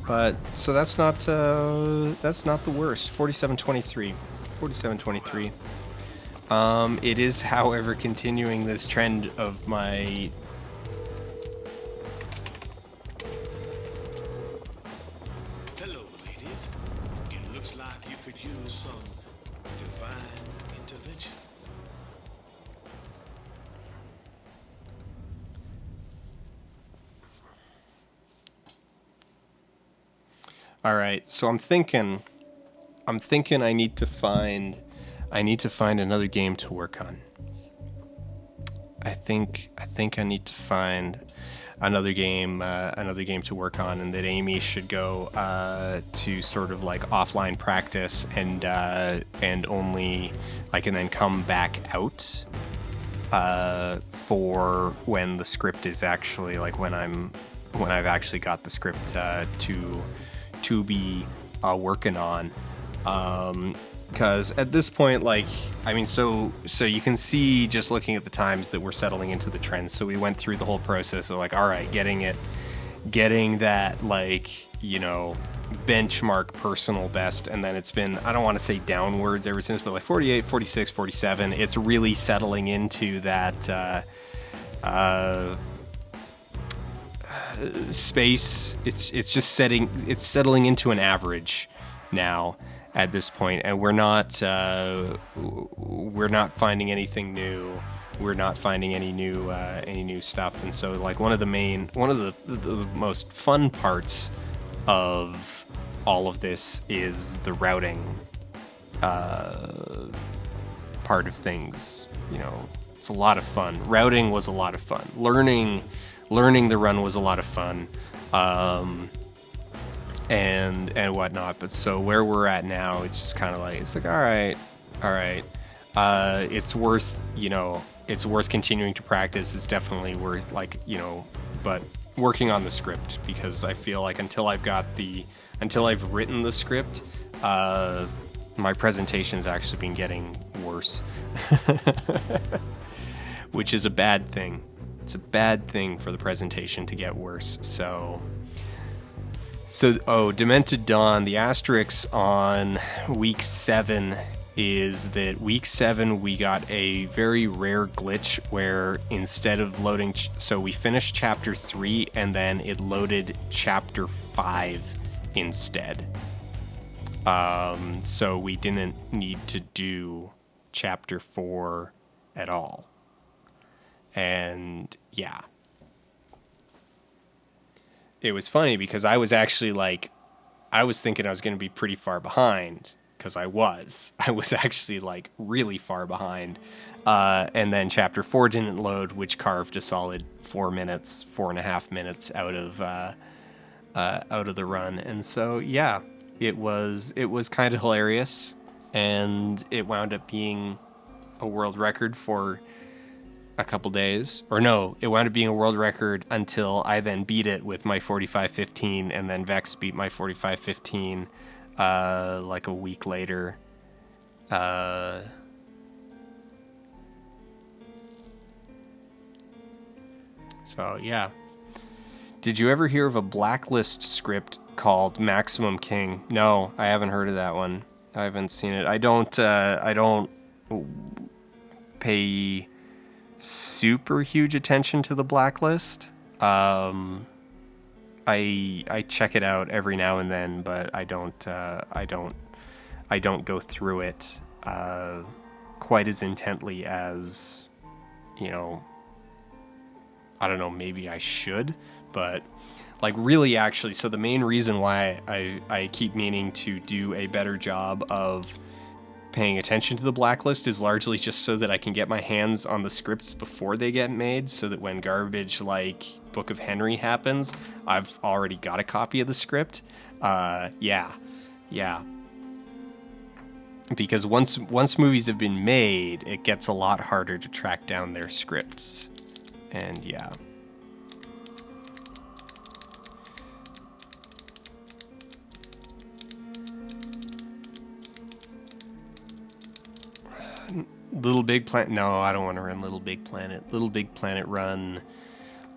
But so that's not the worst. 47:23. 47:23. It is, however, continuing this trend of my Hello, ladies. It looks like you could use some divine intervention. All right, so I'm thinking I need to find another game to work on. I think I need to find another game to work on, and that Amy should go to sort of like offline practice and only like, and then come back out for when the script is actually like when I've actually got the script to be working on, because at this point, like, I mean, so you can see just looking at the times that we're settling into the trends. So we went through the whole process of like, all right, getting that, like, you know, benchmark personal best, and then it's been, I don't want to say downwards ever since, but like 48, 46, 47, it's really settling into that space. It's just settling into an average now at this point, and we're not finding anything new. We're not finding any new stuff. And so like one of the most fun parts of all of this is the routing part of things. You know, it's a lot of fun. Routing was a lot of fun. Learning the run was a lot of fun, and whatnot. But so where we're at now, it's just kind of like, it's like, all right. It's worth, you know, it's worth continuing to practice. It's definitely worth, like, you know, but working on the script, because I feel like until I've written the script, my presentation's actually been getting worse, which is a bad thing. It's a bad thing for the presentation to get worse. So Demented Dawn, the asterisk on week 7 is that week 7 we got a very rare glitch where instead of loading, so we finished chapter 3 and then it loaded chapter 5 instead. So we didn't need to do chapter 4 at all. And yeah. It was funny because I was actually like, I was thinking I was going to be pretty far behind, because I was. I was actually like really far behind. And then chapter 4 didn't load, which carved a solid 4.5 minutes out of the run. And so yeah, it was kind of hilarious, and it wound up being a world record for a couple days. Or no, it wound up being a world record until I then beat it with my 45:15, and then Vex beat my 45:15 like a week later. So yeah. Did you ever hear of a Blacklist script called Maximum King? No, I haven't heard of that one. I haven't seen it. I don't pay super huge attention to the Blacklist. I check it out every now and then, but I don't go through it quite as intently as, you know, I don't know, maybe I should, but like really actually, so the main reason why I keep meaning to do a better job of paying attention to the Blacklist is largely just so that I can get my hands on the scripts before they get made, so that when garbage like Book of Henry happens, I've already got a copy of the script. Yeah. Because once movies have been made, it gets a lot harder to track down their scripts. And yeah. Little Big Planet. No, I don't want to run Little Big Planet. Little Big Planet run.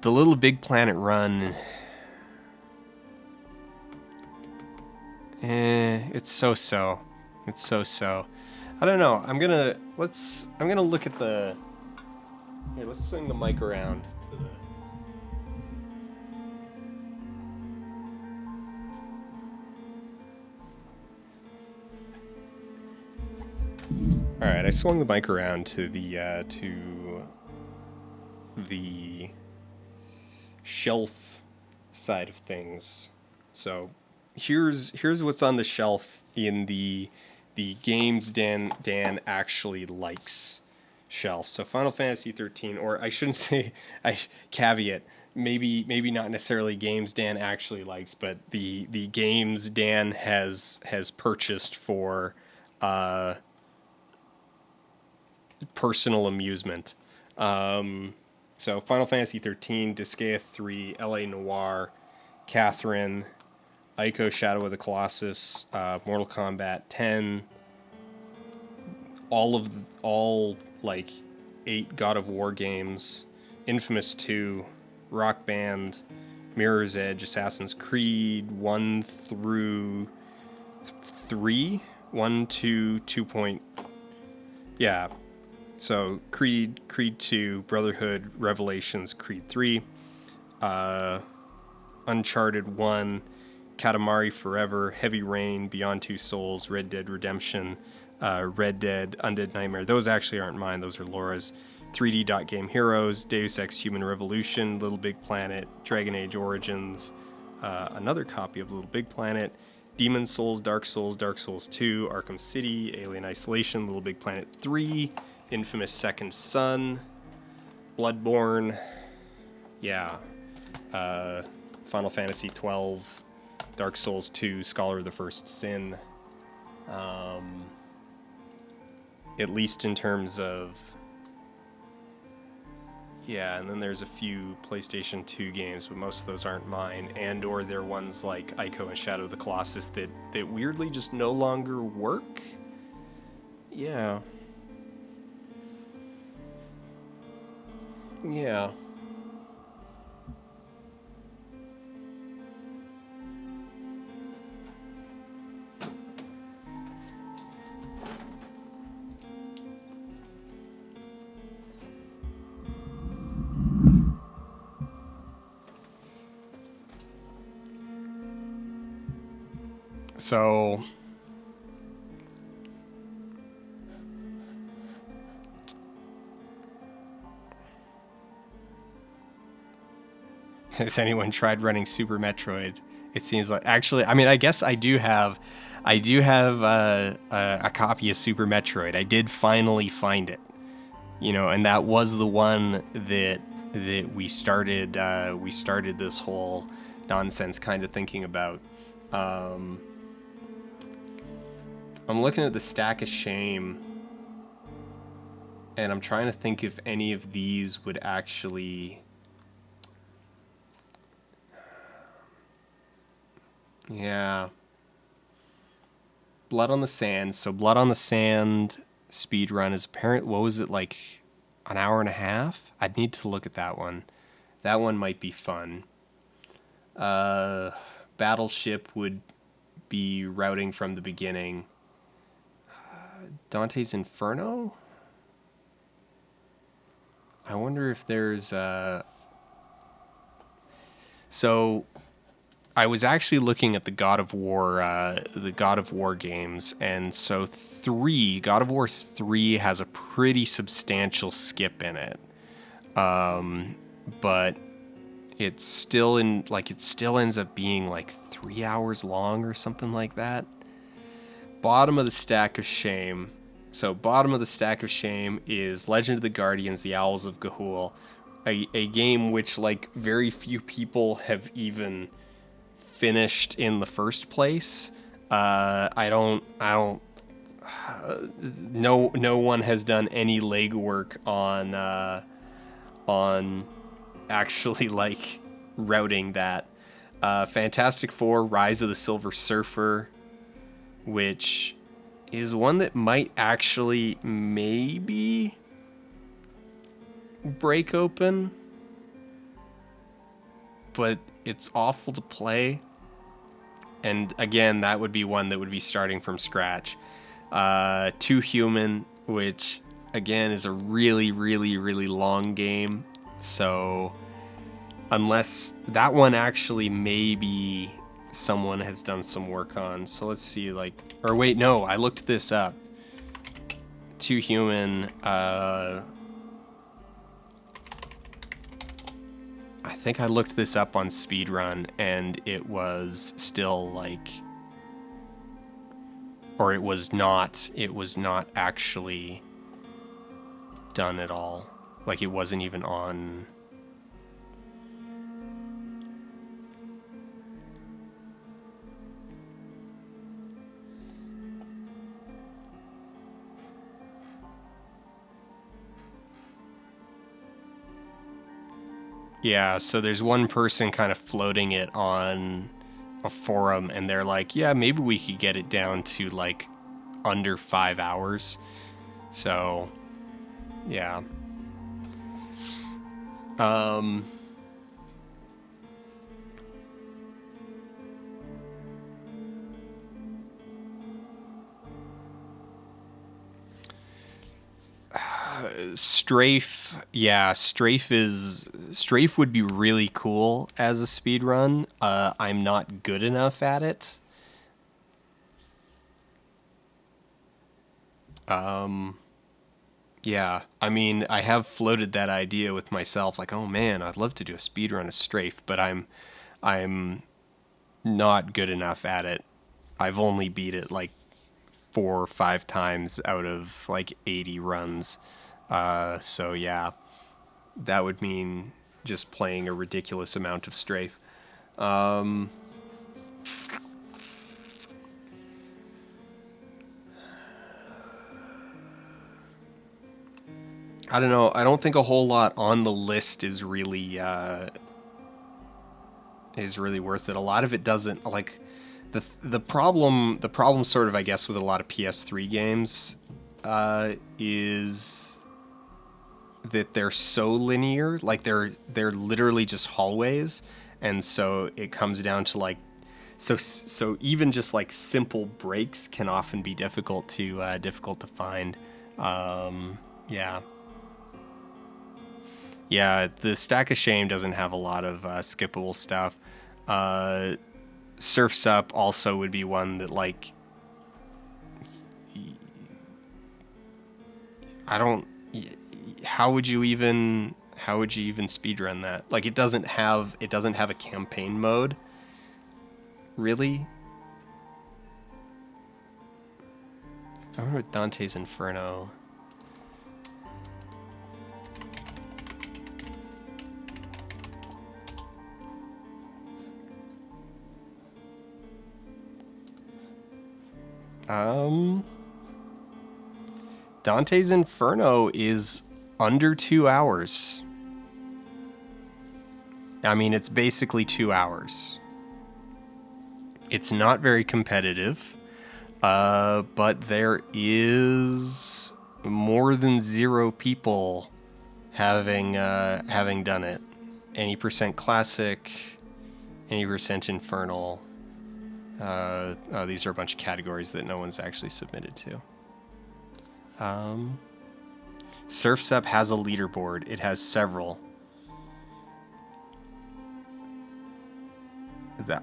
The Little Big Planet run. It's so-so. It's so-so. I don't know. I'm gonna look at the. Here, let's swing the mic around to the. All right, I swung the mic around to the shelf side of things. So here's what's on the shelf in the games Dan actually likes shelf. So Final Fantasy 13, or I shouldn't say, caveat, maybe not necessarily games Dan actually likes, but the games Dan has purchased for personal amusement. So Final Fantasy 13, Disgaea 3, LA Noire, Catherine, Ico Shadow of the Colossus, Mortal Kombat 10, all like 8 God of War games, Infamous 2, Rock Band, Mirror's Edge, Assassin's Creed 1 through 3, 1, 2, 2. Yeah. So Creed 2, Brotherhood, Revelations, Creed 3, Uncharted 1, Katamari Forever, Heavy Rain, Beyond Two Souls, Red Dead Redemption, Red Dead, Undead Nightmare. Those actually aren't mine, those are Laura's. 3D Dot Game Heroes, Deus Ex Human Revolution, Little Big Planet, Dragon Age Origins, another copy of Little Big Planet, Demon's Souls, Dark Souls 2, Arkham City, Alien Isolation, Little Big Planet 3, Infamous Second Son, Bloodborne, yeah, Final Fantasy 12, Dark Souls 2, Scholar of the First Sin, at least in terms of, yeah, and then there's a few PlayStation 2 games, but most of those aren't mine, and or they're ones like Ico and Shadow of the Colossus that weirdly just no longer work. Yeah. Yeah. So Has anyone tried running Super Metroid? It seems like actually, I mean, I guess I do have a copy of Super Metroid. I did finally find it, you know, and that was the one that we started this whole nonsense kind of thinking about. I'm looking at the stack of shame, and I'm trying to think if any of these would actually. Yeah. Blood on the Sand. So Blood on the Sand speedrun is apparent. What was it, like an hour and a half? I'd need to look at that one. That one might be fun. Battleship would be routing from the beginning. Dante's Inferno? I wonder if there's So I was actually looking at the God of War games, and so God of War 3 has a pretty substantial skip in it. But it still ends up being like 3 hours long or something like that. Bottom of the stack of shame. So bottom of the stack of shame is Legend of the Guardians: The Owls of Ga'Hoole, a game which like very few people have even finished in the first place. No one has done any legwork on actually like routing that. Fantastic Four: Rise of the Silver Surfer, which is one that might actually maybe break open, but it's awful to play. And again, that would be one that would be starting from scratch. Too Human, which again is a really, really, really long game. So unless that one actually maybe someone has done some work on. So let's see, like, or wait, no, I looked this up. Too Human, I think I looked this up on Speedrun, and it was still like, or it was not actually done at all. Like, it wasn't even on. Yeah, so there's one person kind of floating it on a forum, and they're like, yeah, maybe we could get it down to like under 5 hours. So, yeah. Strafe, yeah, Strafe would be really cool as a speed run. I'm not good enough at it. Yeah, I mean, I have floated that idea with myself, like, oh man, I'd love to do a speed run of Strafe, but I'm not good enough at it. I've only beat it like 4 or 5 times out of like 80 runs. So yeah, that would mean just playing a ridiculous amount of Strafe. I don't know. I don't think a whole lot on the list is really worth it. A lot of it doesn't, like, the problem sort of, I guess, with a lot of PS3 games is that they're so linear, like they're literally just hallways, and so it comes down to like, so even just like simple breaks can often be difficult to find. Yeah, the Stack of Shame doesn't have a lot of skippable stuff. Surf's Up also would be one that, like, how would you even How would you even speedrun that? Like, it doesn't have a campaign mode. Really? I wonder what Dante's Inferno. Dante's Inferno is under 2 hours. I mean, it's basically 2 hours. It's not very competitive, but there is more than 0 people having done it. Any percent classic, any percent infernal. These are a bunch of categories that no one's actually submitted to. Surf's Up has a leaderboard. It has several.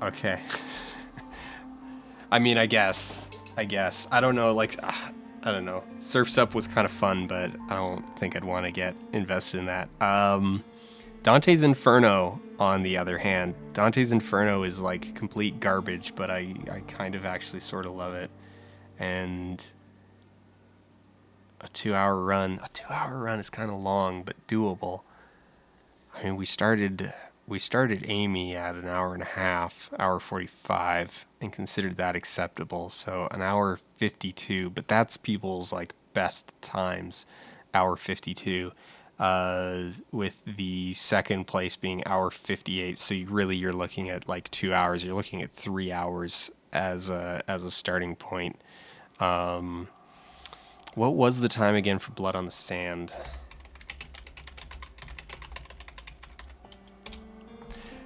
Okay. I mean, I guess. I don't know, like, I don't know. Surf's Up was kind of fun, but I don't think I'd want to get invested in that. Dante's Inferno, on the other hand, Dante's Inferno is like complete garbage, but I kind of actually sort of love it. And a 2-hour run is kind of long, but doable. I mean, we started Amy at an hour and a half, hour 45, and considered that acceptable. So an hour 52, but that's people's like best times, hour 52. With the second place being hour 58. So you're looking at like 2 hours. You're looking at 3 hours as a starting point. What was the time again for Blood on the Sand?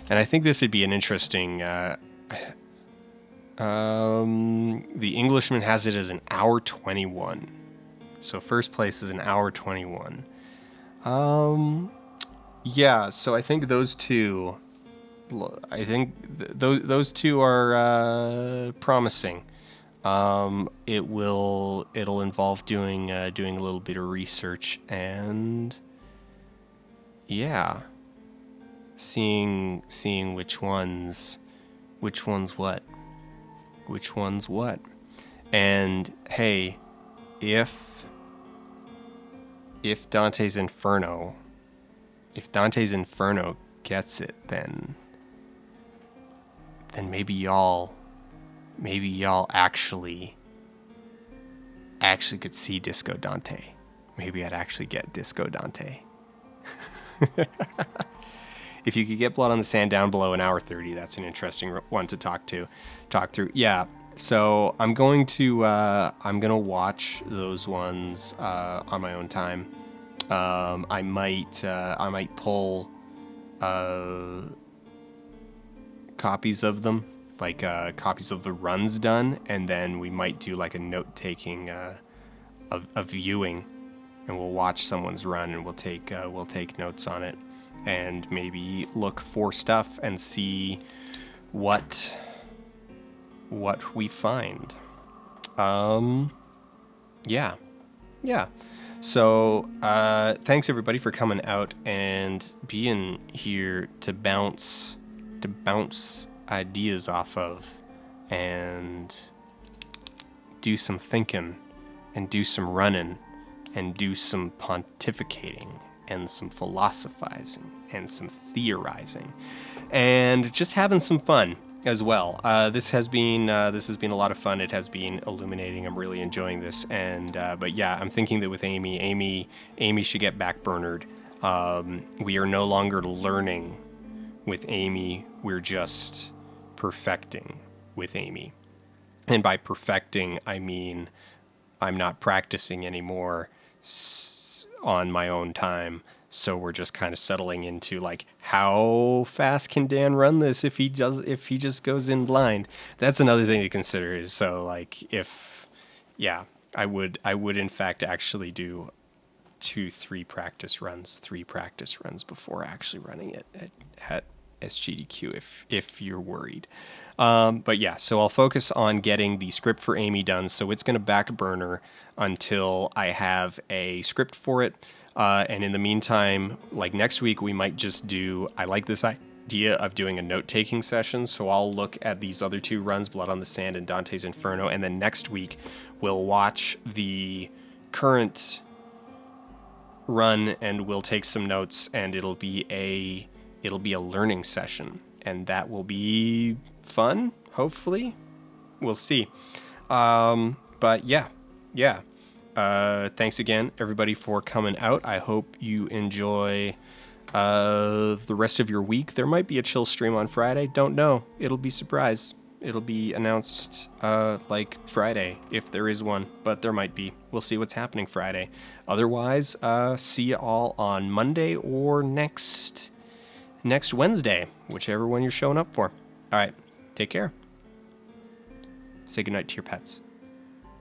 And I think this would be an interesting... the Englishman has it as an hour 21. So first place is an hour 21. Yeah, so I think those two... those two are promising. It'll involve doing a little bit of research and yeah, seeing which one's what. And hey, if Dante's Inferno gets it, then maybe y'all actually could see Disco Dante. Maybe I'd actually get Disco Dante. If you could get Blood on the Sand down below an hour 30, that's an interesting one to talk through. Yeah. So I'm going to watch those ones on my own time. I might pull copies of them, like copies of the runs done, and then we might do like a note-taking of viewing, and we'll watch someone's run and we'll take notes on it, and maybe look for stuff and see what we find. Yeah. So thanks everybody for coming out and being here to bounce ideas off of and do some thinking and do some running and do some pontificating and some philosophizing and some theorizing and just having some fun as well. This has been a lot of fun. It has been illuminating. I'm really enjoying this. And but yeah, I'm thinking that with Amy should get backburnered. We are no longer learning with Amy. We're just perfecting with Amy. And by perfecting, I mean I'm not practicing anymore on my own time. So we're just kind of settling into like, how fast can Dan run this if he just goes in blind? That's another thing to consider. Is so like I would in fact actually do 3 practice runs before actually running it at SGDQ if you're worried. But yeah, so I'll focus on getting the script for Amy done. So it's going to back burner until I have a script for it. And in the meantime, like next week, we might just do, I like this idea of doing a note-taking session. So I'll look at these other 2 runs, Blood on the Sand and Dante's Inferno. And then next week, we'll watch the current run and we'll take some notes, and it'll be a learning session. And that will be fun, hopefully. We'll see. But yeah. Thanks again, everybody, for coming out. I hope you enjoy the rest of your week. There might be a chill stream on Friday. Don't know. It'll be a surprise. It'll be announced like Friday, if there is one. But there might be. We'll see what's happening Friday. Otherwise, see you all on Monday or next Wednesday, whichever one you're showing up for. All right. Take care. Say goodnight to your pets.